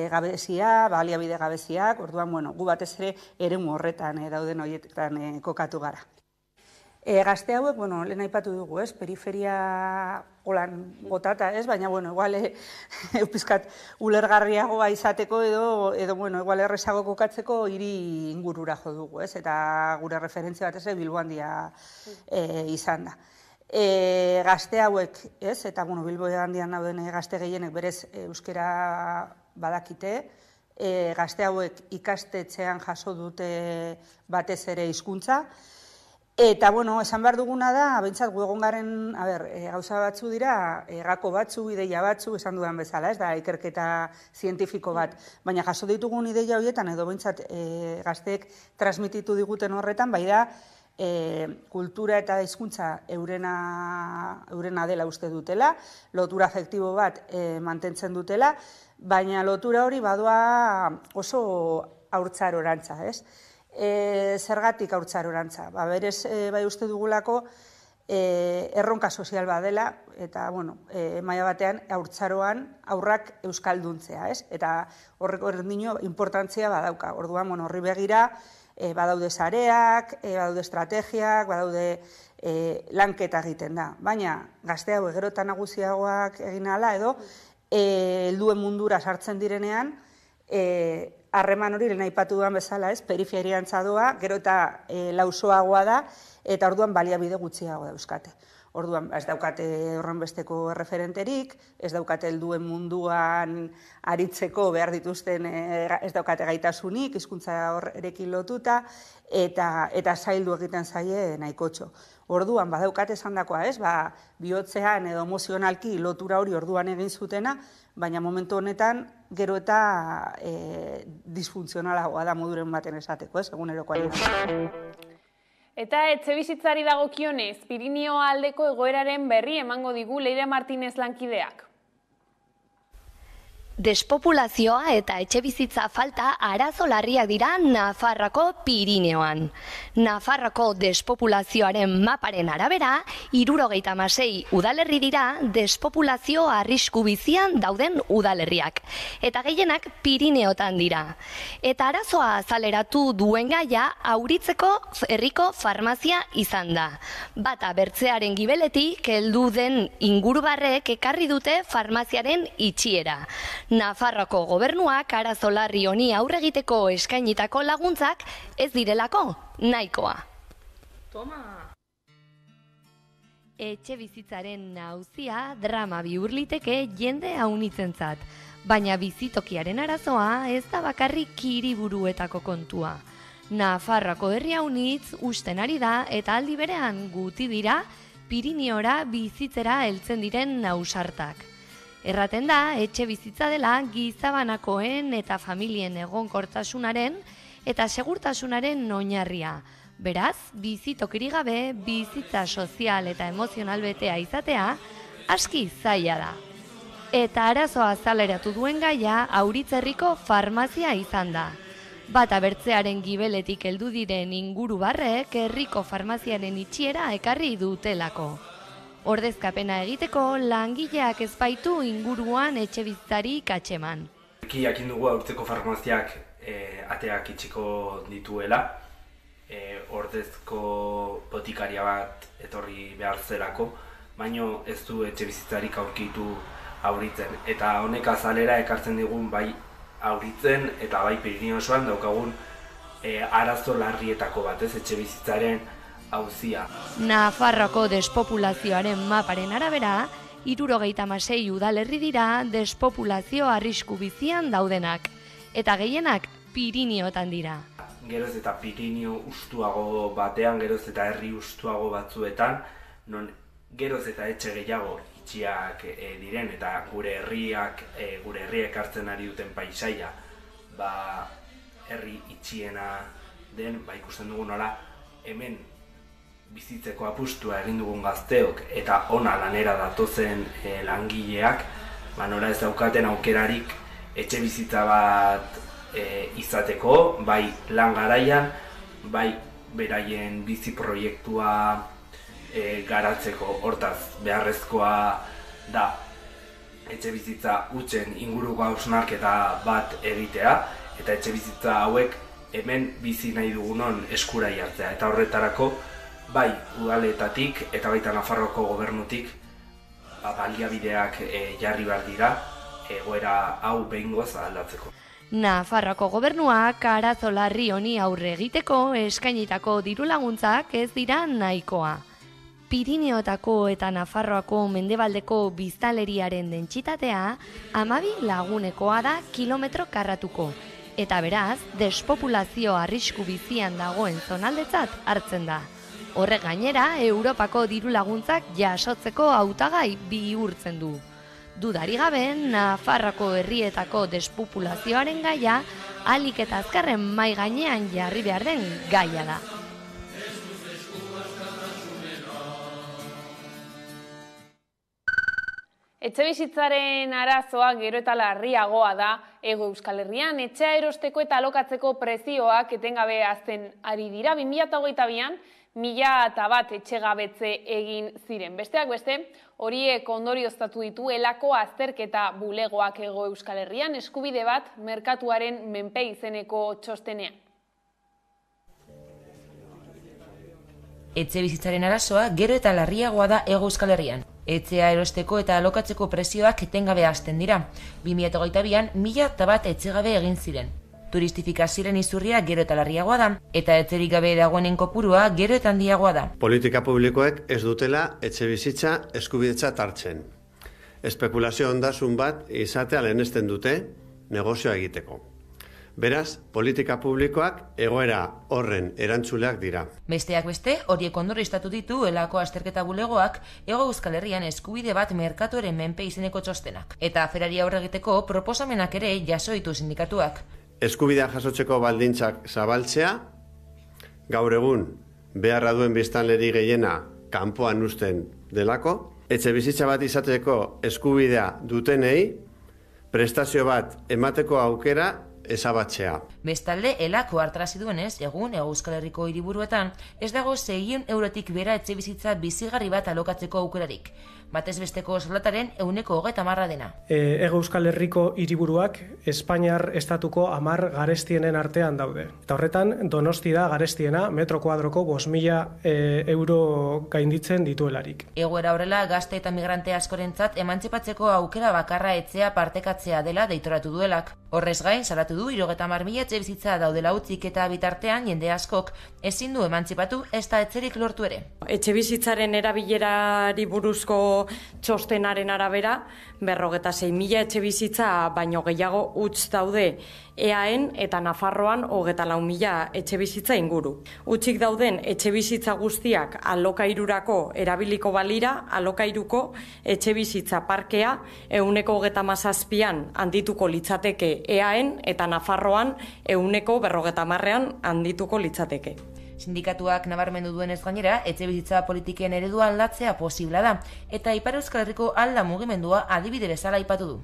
gabezia, baliabide gabeziak, orduan, gu batez ere eremu horretan dauden horietan kokatu gara. Gazte hauek, lehen aipatu dugu, periferia holan gotata, baina, igual, pizkat ulergarriagoa izateko edo, igual errezago kokatzeko hiri ingurura jo dugu, eta gure referentzia batez Bilbo Handia izan da. Gazte hauek, eta Bilbo Handian dauden gazte gehienek berez euskera badakite, gazte hauek ikastetxean jaso dute batez ere hizkuntza, eta, esan behar duguna da, behintzat gu egon garen, gauza batzu dira, gako batzu, ideia batzu, esan dudan bezala, ez da, ikerketa zientifiko bat, baina jaso ditugun ideia horietan, edo behintzat gazteek transmititu diguten horretan, bai da, kultura eta hizkuntza eurena dela uste dutela, lotura afektibo bat mantentzen dutela, baina lotura hori badoa oso haurtzarorantza, ez? Zergatik haurtzarorantza? Berez bai uste dugulako erronka sozial badela, eta, maila batean haurtzaroan aurrak euskalduntzea, ez? Eta horrek ordino importantzia badauka. Orduan, horri begira, badaude sareak, badaude estrategiak, badaude lanketa egiten da. Baina, gazte hau gero eta nagusiagoak egin ahala edo, helduen mundura sartzen direnean, harreman hori lehen aipatu duan bezala, periferiantza doa, gero eta lausoagoa da, eta orduan baliabide gutxiago dauzkate. Orduan, ez daukate horrenbesteko referenterik, ez daukate helduen munduan aritzeko behar dituzten, ez daukate gaitasunik, hizkuntza horrekin lotuta, eta zaildu egiten zaie nahikotxo. Orduan, badaukate esan dakoa, bihotzean edo emozionalki lotura hori orduan egin zutena, baina momentu honetan gero eta disfuntzionalagoa da moduren baten esateko, egunerokoan. Eta etxebizitzari dagokionez, Pirinio aldeko egoeraren berri emango digu Leire Martinez lankideak. Despopulazioa eta etxebizitza falta arazo larriak dira Nafarroako Pirineoan. Nafarroako despopulazioaren maparen arabera, 76 udalerri dira despopulazio arrisku bizian dauden udalerriak. Eta gehienak Pirineotan dira. Eta arazoa azaleratu duen gaia auritzeko herriko farmazia izan da. Bata bertzearen gibeletik heldu den ingurubarrek ekarri dute farmaziaren itxiera. Nafarroako gobernuak arazo larri honi aurre egiteko eskainitako laguntzak ez direlako nahikoa. Toma! Etxebizitzaren auzia drama bihur liteke jende haunitzentzat, baina bizitokiaren arazoa ez da bakarrik hiriburuetako kontua. Nafarroako herri haunitz usten ari da eta aldi berean guti dira Piriniora bizitzera heltzen diren ausartak. Erraten da, etxe bizitza dela gizabanakoen eta familien egonkortasunaren eta segurtasunaren oinarria. Beraz, bizitokiri gabe, bizitza sozial eta emozional betea izatea, aski zaila da. Eta arazoa azaleratu duen gaia, Auritzerriko farmazia izan da. Bata bertzearen gibeletik heldu diren ingurubarrek herriko farmaziaren itxiera ekarri dutelako. Ordezkapena egiteko langileak ezbaitu inguruan etxebizitzarik atxeman. Jakin dugu Auritzeko farmaziak ateak itxiko dituela, ordezko botikaria bat etorri behar zelako, baino ez du etxebizitzarik aurkitu Auritzen. Eta honek azalera ekartzen digun bai Auritzen eta bai Pirinio osoan daukagun arazo larrietako bat, etxebizitzaren auzia. Nafarroako despopulazioaren maparen arabera, 76 udalerri dira despopulazio arrisku bizian daudenak, eta gehienak Piriniotan dira. Geroz eta Pirinio ustuago batean, geroz eta herri ustuago batzuetan, non geroz eta etxe gehiago itxiak diren, eta gure herriak hartzen ari duten paisaia, herri itxiena den, ikusten dugu nola, hemen bizitzeko apustua egin dugun gazteok eta ona lanera datozen langileak, nola ez daukaten aukerarik etxe bizitza bat izateko, bai lan garaian, bai beraien bizi proiektua garatzeko. Hortaz, beharrezkoa da etxe bizitza hutsen inguruko hausnarketa bat egitea, eta etxe bizitza hauek hemen bizi nahi dugunon eskura jartzea. Eta horretarako, bai udaletatik eta baita Nafarroako gobernutik baliabideak jarri behar dira egoera hau behingoz aldatzeko. Nafarroako gobernuak arazo larri honi aurre egiteko eskainitako dirulaguntzak ez dira nahikoa. Pirineotako eta Nafarroako mendebaldeko biztanleriaren dentsitatea 12 lagunekoa da kilometro karratuko, eta beraz, despopulazio arrisku bizian dagoen zonaldetzat hartzen da. Horrek gainera, Europako dirulaguntzak jasotzeko hautagai bihurtzen du. Dudari gabe, Nafarroako herrietako despopulazioaren gaia ahalik eta azkarren mahai gainean jarri behar den gaia da. Etxebizitzaren arazoa gero eta larriagoa da Hego Euskal Herrian. Etxea erosteko eta alokatzeko prezioak etengabe hazten ari dira. 2022an 1001 etxegabetze egin ziren. Besteak beste, horiek ondorioztatu ditu elako azterketa bulegoak Hego Euskal Herrian, eskubide bat merkatuaren menpe izeneko txostenean. Etxebizitzaren arazoa gero eta larriagoa da Hego Euskal Herrian. Etxea erosteko eta alokatzeko prezioak etengabe hazten dira. 2022an 1001 etxegabe egin ziren. Turistifikazioaren izurria gero eta larriagoa da, eta etxerik gabe dagoenen kopurua gero eta handiagoa da. Politika publikoek ez dutela etxebizitza eskubidetzat hartzen. Espekulazio ondasun bat izatea lehenesten dute negozioa egiteko. Beraz, politika publikoak egoera horren erantzuleak dira. Besteak beste, horiek ondorioztatu ditu elako azterketa bulegoak Hego Euskal Herrian eskubide bat merkatuaren menpe izeneko txostenak. Eta aferari aurre egiteko proposamenak ere jaso ditu sindikatuak. Eskubidea jasotzeko baldintzak zabaltzea, gaur egun beharra duen biztanleri gehiena kanpoan uzten delako, etxebizitza bat izateko eskubidea dutenei, prestazio bat emateko aukera ezabatzea. Bestalde, elako hartarazi duenez, egun Hego Euskal Herriko hiriburuetan ez dago 600 eurotik bera etxebizitza bizigarri bat alokatzeko aukerarik. Batez besteko soldataren 130 dena. Hego Euskal Herriko hiriburuak Espainiar estatuko 10 garestienen artean daude. Eta horretan, Donosti da garestiena metro kuadroko 5.000 euro gainditzen dituelarik. Egoera horrela, gazte eta migrante askorentzat emantzipatzeko aukera bakarra etxea partekatzea dela deitoratu duelak. Horrez gain, salatu du 30.000 etxebizitza daudela utzik eta bitartean jende askok ezin du emantzipatu ez da etxerik lortu ere. Etxebizitzaren erabilerari buruzko txostenaren arabera, 56.000 etxebizitza baino gehiago utz daude EAEn eta Nafarroan 34.000 etxebizitza inguru. Utzik dauden etxebizitza guztiak alokairurako erabiliko balira, alokairuko etxebizitza parkea 137an handituko litzateke EAEn eta Nafarroan 150an handituko litzateke. Sindikatuak nabarmendu duenez gainera, etxebizitza politiken eredua aldatzea posibla da, eta Ipar Euskal Herriko alda mugimendua adibide bezala aipatu du.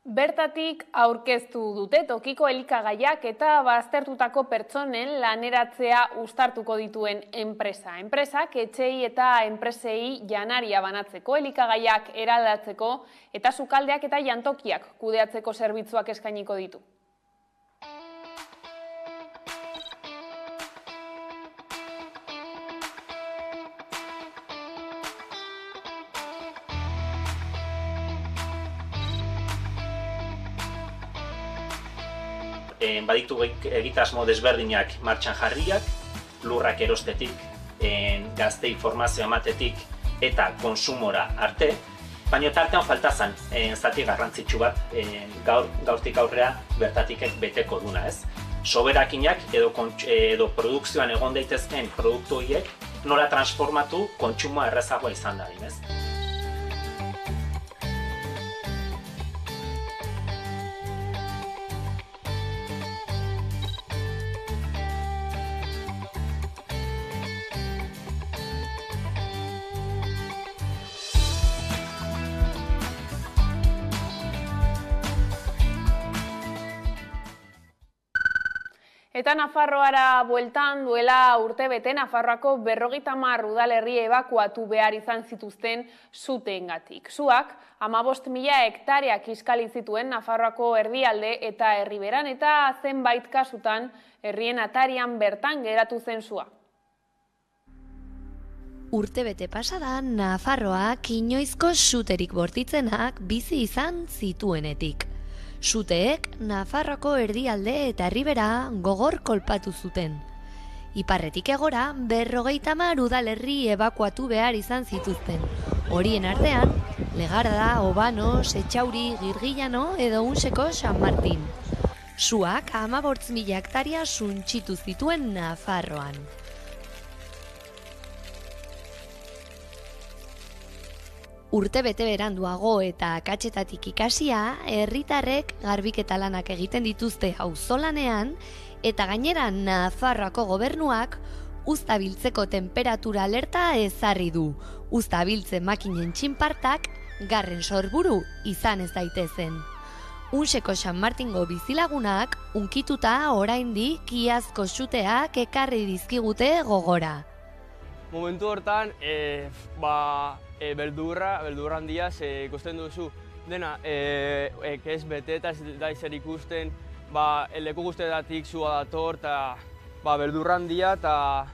Bertatik aurkeztu dute tokiko elikagaiak eta baztertutako pertsonen laneratzea uztartuko dituen enpresa. Enpresak etxei eta enpresei janaria banatzeko, elikagaiak eraldatzeko eta sukaldeak eta jantokiak kudeatzeko zerbitzuak eskainiko ditu. Baditu egitasmo desberdinak martxan jarriak, lurrak erostetik, gaztei formazio ematetik eta konsumora arte, baina tartean falta zen zati garrantzitsu bat gaurtik aurrera bertatikek beteko duna, ez? Soberakinak edo produkzioan egon daitezkeen produktu horiek nola transformatu kontsumoa errezagoa izan dadin, ez? Eta Nafarroara bueltan duela urtebete Nafarroako 50 udalerri ebakuatu behar izan zituzten suteengatik. Suak 15.000 hektarea kiskali zituen Nafarroako erdialde eta herriberan eta zenbait kasutan herrien atarian bertan geratu zen sua. Urtebete pasada Nafarroak inoizko suterik bortitzenak bizi izan zituenetik. Suteek Nafarroako erdialde eta herribera gogor kolpatu zuten. Iparretik egora 50 udalerri ebakuatu behar izan zituzten. Horien artean, Legarda, Obanos, Etxauri, Girgillano edo Unseko San Martin. Suak 15.000 hektaria suntsitu zituen Nafarroan. Urtebete beranduago eta akatsetatik ikasia, herritarrek garbiketa lanak egiten dituzte auzolanean eta gainera Nafarroako gobernuak uzta biltzeko temperatura alerta ezarri du. Uzta biltze makinen txinpartak garren sorburu izan ez daitezen. Unseko San Martingo bizilagunak unkituta oraindik iazko suteak ekarri dizkigute gogora. Momentu hortan, beldurra handia ikusten duzu. Dena, ez bete eta ez da izer ikusten, leku guztietatik zua dator, eta beldurra handia, eta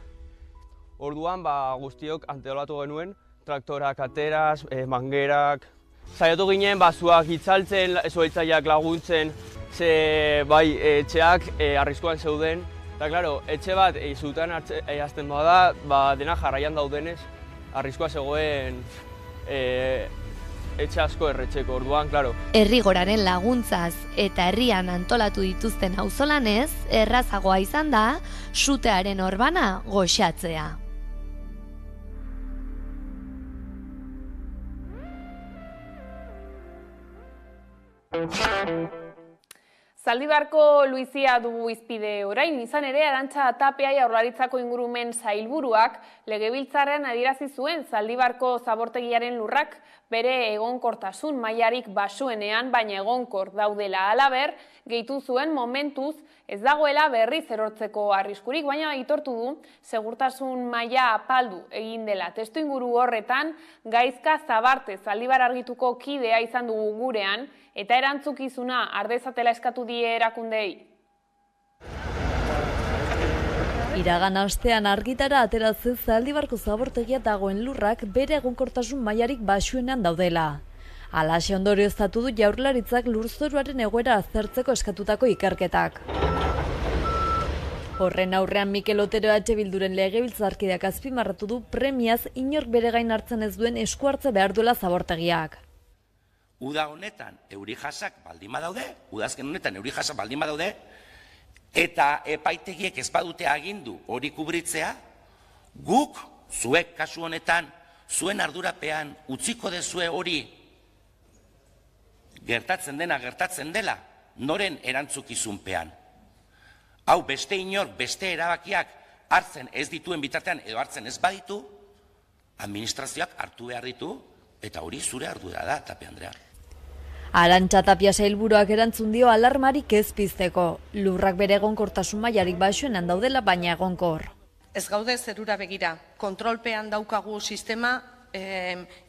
orduan guztiok anteolatu genuen, traktorak, ateraz, mangerak. Saiatu ginen, zuak itzaltzen, zuaitzaileak laguntzen, etxeak arriskuan zeuden. Eta, klaro, etxe bat izutan hasten bada, dena jarraian daudenez, arriskoa zegoen etxe asko erretxeko, orduan, klaro. Herrigoraren laguntzaz eta herrian antolatu dituzten auzolanez, errazagoa izan da, sutearen orbana goxatzea. Zaldibarko Luizia dugu izpide orain, izan ere Arantxa Tapia Jaurlaritzako ingurumen sailburuak legebiltzarrean adierazi zuen Zaldibarko zabortegiaren lurrak bere egonkortasun mailarik baxuenean, baina egonkor daudela. Halaber, gehitu zuen momentuz ez dagoela berriz erortzeko arriskurik, baina aitortu du segurtasun maila apaldu egin dela. Testuinguru horretan, Gaizka Zabarte Zaldibar Argituko kidea izan dugu gurean, eta erantzukizuna ardezatela eskatu die erakundei. Iragan astean argitara ateratzen Zaldibarko zabortegia dagoen lurrak bere egonkortasun mailarik baxuenean daudela. Halaxe ondorioztatu du Jaurlaritzak lurzoruaren egoera aztertzeko eskatutako ikerketak. Horren aurrean Mikel Otero Bilduren legebiltzarkideak azpimarratu du premiaz inork bere gain hartzen ez duen esku hartze behar duela zabortegiak. Uda honetan euri jasak baldin badaude, udazken honetan euri jasak baldin badaude, eta epaitegiek ez badute agindu hori kubritzea, guk, zuek kasu honetan, zuen ardurapean utziko dezue hori gertatzen dela, noren erantzukizunpean. Hau beste inork, beste erabakiak hartzen ez dituen bitartean edo hartzen ez baditu, administrazioak hartu behar ditu, eta hori zure ardura da, Tapia Andrea. Arantxa Tapia sailburuak erantzun dio alarmarik ez pizteko. Lurrak bere egonkortasun mailarik baxuenan daudela, baina egonkor. Ez gaude zerura begira. Kontrolpean daukagu sistema,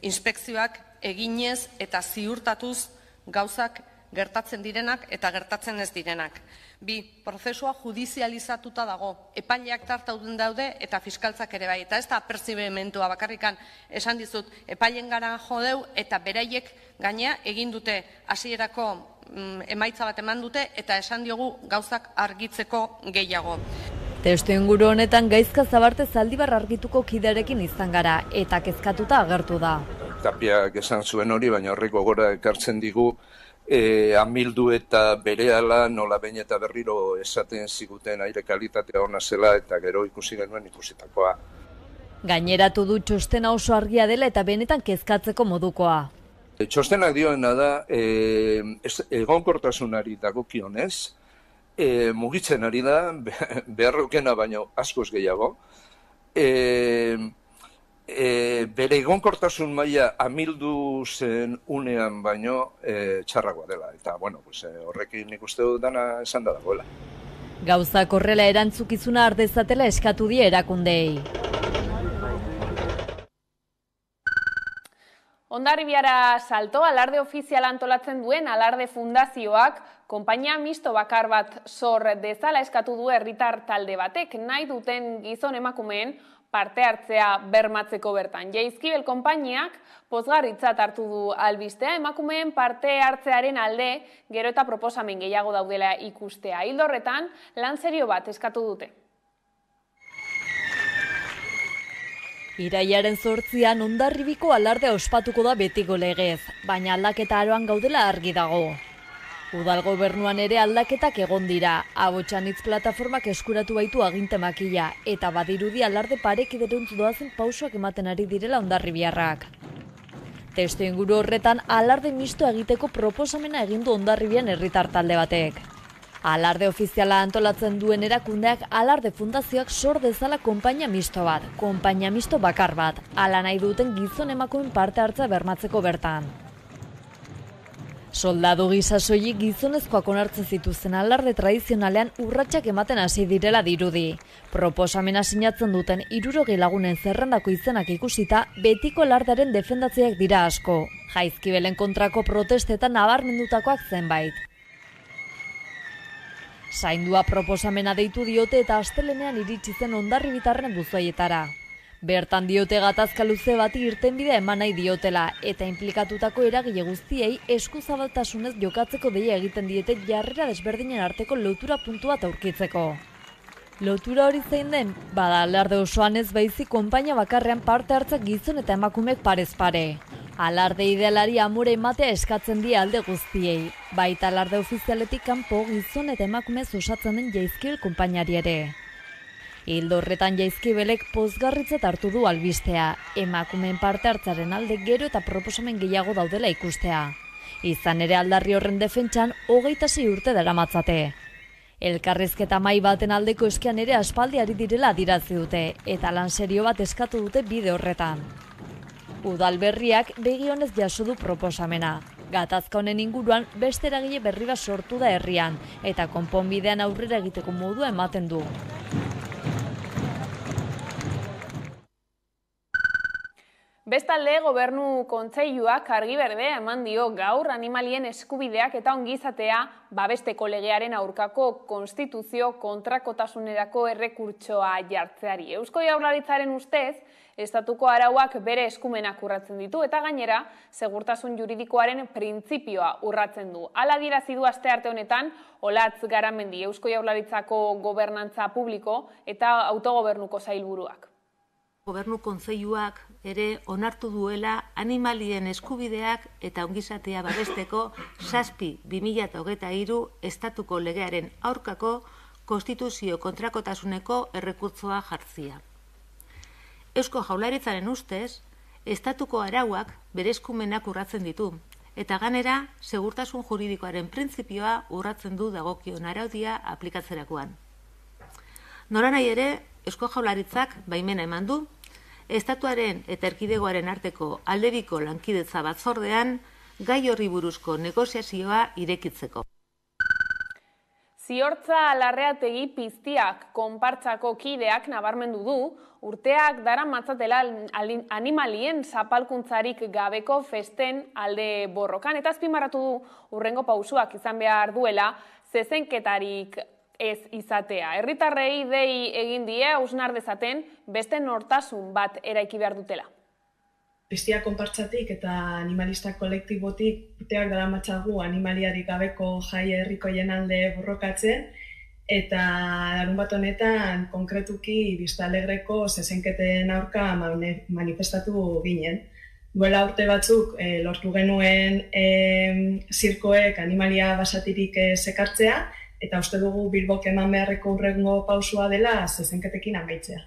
inspekzioak eginez eta ziurtatuz gauzak gertatzen direnak eta gertatzen ez direnak. Bi, prozesua judizializatuta dago, epaileak tartauden daude eta fiskaltzak ere bai. Eta ez da perzibementua bakarrikan esan dizut, epailen gara jodeu eta beraiek gaina egin dute hasierako emaitza bat eman dute eta esan diogu gauzak argitzeko gehiago. Testuinguru honetan Gaizka Zabarte Zaldibar Argituko kidearekin izan gara eta kezkatuta agertu da. Tapiak esan zuen hori, baina horrek gogora ekartzen digu amildu eta berehala nola behin eta berriro esaten ziguten aire kalitatea ona zela eta gero ikusi genuen ikusitakoa. Gaineratu du txostena oso argia dela eta benetan kezkatzeko modukoa. Txostenak dioena da egonkortasunari dagokionez, mugitzen ari da, beharrokena baino askoz gehiago, bere egonkortasun maila amildu zen unean baino txarragoa dela. Eta, horrekin nik uste dut dana esan da dagoela. Gauzak horrela erantzukizuna har dezatela eskatu die erakundeei. Hondarribiara Salto alarde ofiziala antolatzen duen alarde fundazioak konpainia misto bakar bat sor dezala eskatu du herritar talde batek nahi duten gizon emakumeen parte hartzea bermatzeko bertan. Jaizkibel konpainiak pozgarritzat hartu du albistea emakumeen parte hartzearen alde gero eta proposamen gehiago daudela ikustea. Ildo horretan lan serio bat eskatu dute. Irailaren 8an Hondarribiko alardea ospatuko da betiko legez, baina aldaketa aroan gaudela argi dago. Udal gobernuan ere aldaketak egon dira, Abotsanitz plataformak eskuratu baitu aginte makila, eta badirudi alarde parekideruntz doazen pausoak ematen ari direla hondarribiarrak. Testu inguru horretan alarde misto egiteko proposamena egin du Hondarribian herritar talde batek. Alarde ofiziala antolatzen duen erakundeak alarde fundazioak sor dezala konpainia misto bat, konpainia misto bakar bat, hala nahi duten gizon emakumeen parte hartza bermatzeko bertan. Soldadu gisa soilik gizonezkoak onartzen zituzten alarde tradizionalean urratsak ematen hasi direla dirudi. Proposamena sinatzen duten 60 lagunen zerrendako izenak ikusita, betiko alardearen defendatzeak dira asko. Jaizkibelen kontrako protestetan nabarmendutakoak zenbait. Zaindua proposamena deitu diote eta astelenean iritsi zen hondarribitarren buzoietara. Bertan diote gatazka luze bati irtenbidea eman nahi diotela eta inplikatutako eragile guztiei eskuzabaltasunez jokatzeko deia egiten diete jarrera desberdinen arteko lotura puntu bat aurkitzeko. Lotura hori zein den, bada alarde osoan ez baizik konpainia bakarrean parte hartzak gizon eta emakumeek parez pare. Alarde idealari amore ematea eskatzen die alde guztiei, baita alarde ofizialetik kanpo gizon eta emakumez osatzen den Jaizkibel konpainiari ere. Ildo horretan Jaizkibelek pozgarritzat hartu du albistea, emakumeen parte hartzaren alde gero eta proposamen gehiago daudela ikustea. Izan ere aldarri horren defentsan 26 urte daramatzate. Elkarrizketa mahai baten aldeko eskian ere aspaldi ari direla adirazi dute, eta lan serio bat eskatu dute bide horretan. Udal berriak begionez jaso du proposamena. Gatazka honen inguruan beste eragile berri bat sortu da herrian, eta konponbidean aurrera egiteko modua ematen du. Bestalde, Gobernu Kontseiluak argi berdea eman dio gaur animalien eskubideak eta ongizatea babesteko legearen aurkako konstituzio kontrakotasunerako errekurtsoa jartzeari. Eusko Jaurlaritzaren ustez, estatuko arauak bere eskumenak urratzen ditu eta gainera, segurtasun juridikoaren printzipioa urratzen du. Hala adierazi du astearte honetan, Olatz Garamendi, Eusko Jaurlaritzako gobernantza publiko eta autogobernuko sailburuak. Gobernu Kontseiluak ere onartu duela animalien eskubideak eta ongizatea babesteko 7/2023 estatuko legearen aurkako konstituzio kontrakotasuneko errekurtsoa jartzia. Eusko Jaurlaritzaren ustez, estatuko arauak bere eskumenak urratzen ditu, eta ganera segurtasun juridikoaren printzipioa urratzen du dagokion araudia aplikatzerakoan. Noranahi ere, Eusko Jaurlaritzak baimena eman du, estatuaren eta erkidegoaren arteko aldebiko lankidetza batzordean gai horri buruzko negoziazioa irekitzeko. Ziortza Larreategi Piztiak konpartzako kideak nabarmendu du, urteak daramatzatela animalien zapalkuntzarik gabeko festen alde borrokan, eta azpimarratu du hurrengo pausuak izan behar duela zezenketarik ez izatea. Herritarrei dei egin die hausnar dezaten beste nortasun bat eraiki behar dutela. Piztiak konpartzatik eta animalista kolektibotik urteak daramatzagu animaliarik gabeko jai herrikoien alde borrokatzen, eta larunbat honetan konkretuki Biztanlegreko zezenketen aurka manifestatu ginen. Duela urte batzuk lortu genuen zirkoek animalia basatirik sekartzea, eta uste dugu Bilbok eman beharreko hurrengo pausua dela zezenketekin amaitzea.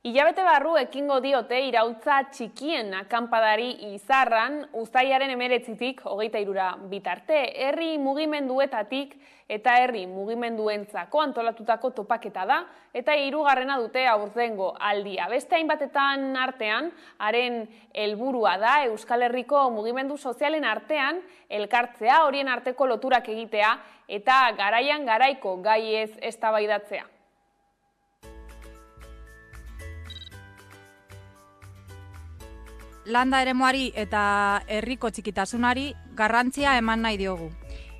Hilabete barru ekingo diote Iraultza txikien akanpadari Izarran uztailaren 19tik 23ra bitarte. Herri mugimenduetatik eta herri mugimenduentzako antolatutako topaketa da eta 3garrena dute aurtengo aldia. Beste hainbatetan artean, haren helburua da Euskal Herriko mugimendu sozialen artean elkartzea, horien arteko loturak egitea eta garaian garaiko gaiez eztabaidatzea. Landa eremuari eta herriko txikitasunari garrantzia eman nahi diogu.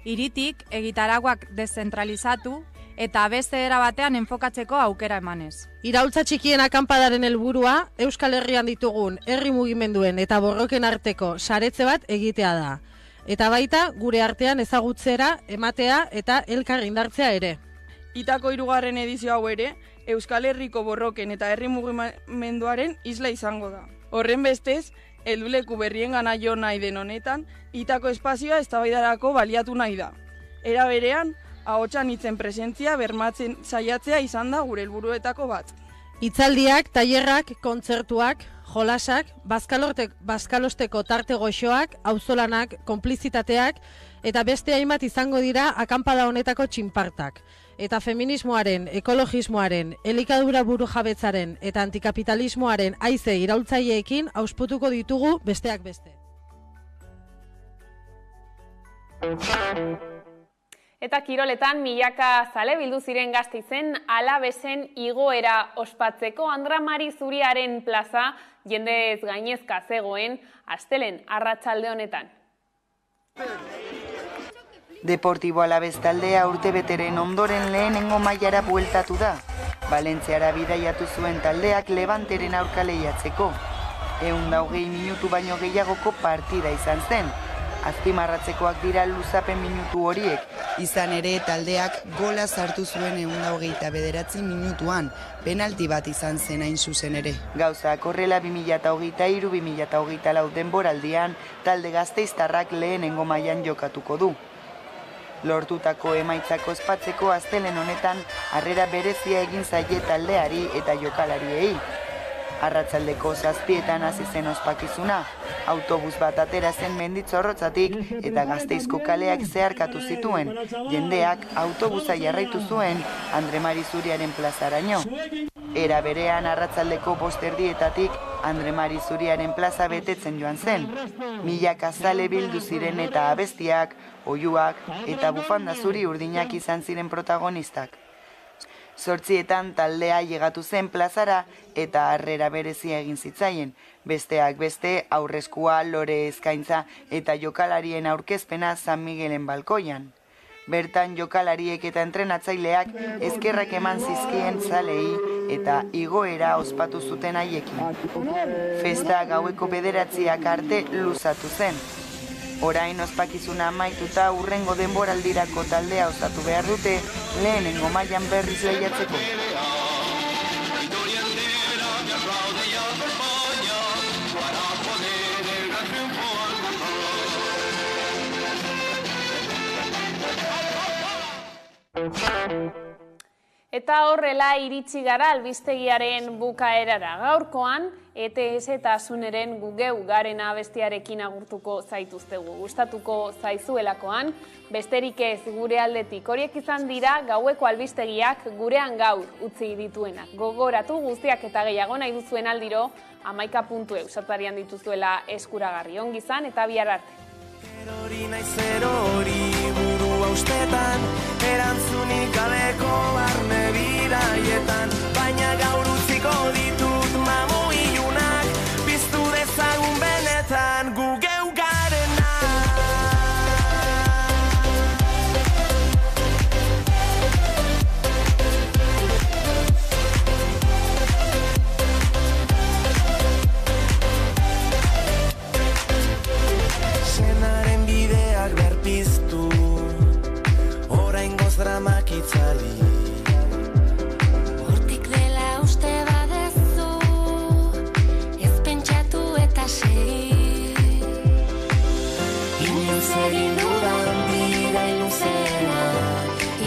Hiritik egitaragoak deszentralizatu eta beste era batean enfokatzeko aukera emanez. Iraultza txikien akanpadaren helburua Euskal Herrian ditugun herri mugimenduen eta borroken arteko saretze bat egitea da. Eta baita gure artean ezagutzera, ematea eta elkar indartzea ere. Itako 3. edizio hau ere, Euskal Herriko borroken eta herri mugimenduaren isla izango da. Horren bestez, helduleku berrien gana jo nahi den honetan, Itako espazioa eztabaidarako baliatu nahi da. Era berean, ahotsan hitzen presentzia bermatzen saiatzea izan da gure helburuetako bat. Hitzaldiak, tailerrak, kontzertuak, jolasak, bazkalosteko tarte goxoak, auzolanak, konplizitateak eta beste hainbat izango dira akanpada honetako txinpartak. Eta feminismoaren, ekologismoaren, elikadura burujabetzaren eta antikapitalismoaren haize iraultzaileekin auspotuko ditugu besteak beste. Eta kiroletan milaka zale bildu ziren Gasteizen Alabesen igoera ospatzeko. Andra Mari Zuriaren plaza jendez gainezka zegoen astelehen arratsalde honetan. Deportibo Alavés taldea urtebeteren ondoren lehenengo mailara bueltatu da. Valentziara bidaiatu zuen taldeak Levanteren aurka lehiatzeko. 120 minutu baino gehiagoko partida izan zen. Azpimarratzekoak dira luzapen minutu horiek. Izan ere taldeak gola sartu zuen 129 minutuan, penalti bat izan zen hain zuzen ere. Gauzak horrela 2023-2024 denboraldian talde gasteiztarrak lehenengo mailan jokatuko du. Lortutako emaitzak ospatzeko astelehen honetan harrera berezia egin zaie taldeari eta jokalariei. Arratsaldeko 7etan hasi zen ospakizuna, autobus bat atera zen Menditzorrotzatik eta Gasteizko kaleak zeharkatu zituen. Jendeak autobusa jarraitu zuen Andre Mari Zuriaren plazaraino. Era berean arratsaldeko 5:00 Andre Mari Zuriaren plaza betetzen joan zen. Milaka zale bildu ziren eta abestiak, oihuak eta bufanda zuri urdinak izan ziren protagonistak. 8:00 taldea llegatu zen plazara eta harrera berezia egin zitzaien. Besteak beste aurreskua, lore eskaintza eta jokalarien aurkezpena San Miguelen balkoian. Bertan jokalariek eta entrenatzaileak eskerrak eman zizkien zalei eta igoera ospatu zuten haiekin. Festa gaueko 9:00 arte luzatu zen. Orain ospakizuna amaituta hurrengo denboraldirako taldea osatu behar dute lehenengo mailan berriz lehiatzeko. Eta horrela iritsi gara albistegiaren bukaerara. Gaurkoan, ETS-tasuneren gugeu garen abestiarekin agurtuko zaituztegu. Gustatuko zaizuelakoan, besterik ez gure aldetik. Horiek izan dira gaueko albistegiak gurean gaur utzi dituenak. Gogoratu guztiak eta gehiago nahi duzuen aldiro 11.eu satarian dituzuela eskuragarri. Ongi izan eta bihar arte. Ustetan, erantzunik gabeko barne bidaietan, baina gaur utziko ditut mamu ilunak, piztu dezagun benetan gu geu garena. Senaren bideak berpiztu, dramak itzali. Hortik dela uste badezu, ez pentsatu eta segi. Inoiz egin dudan bida iluzena,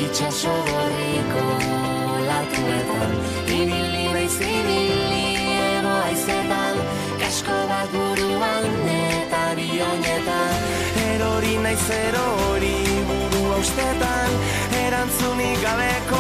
itxaso gorriko latuetan, ibili naiz ibili. naiz erori burua ustetan, erantzunik gabeko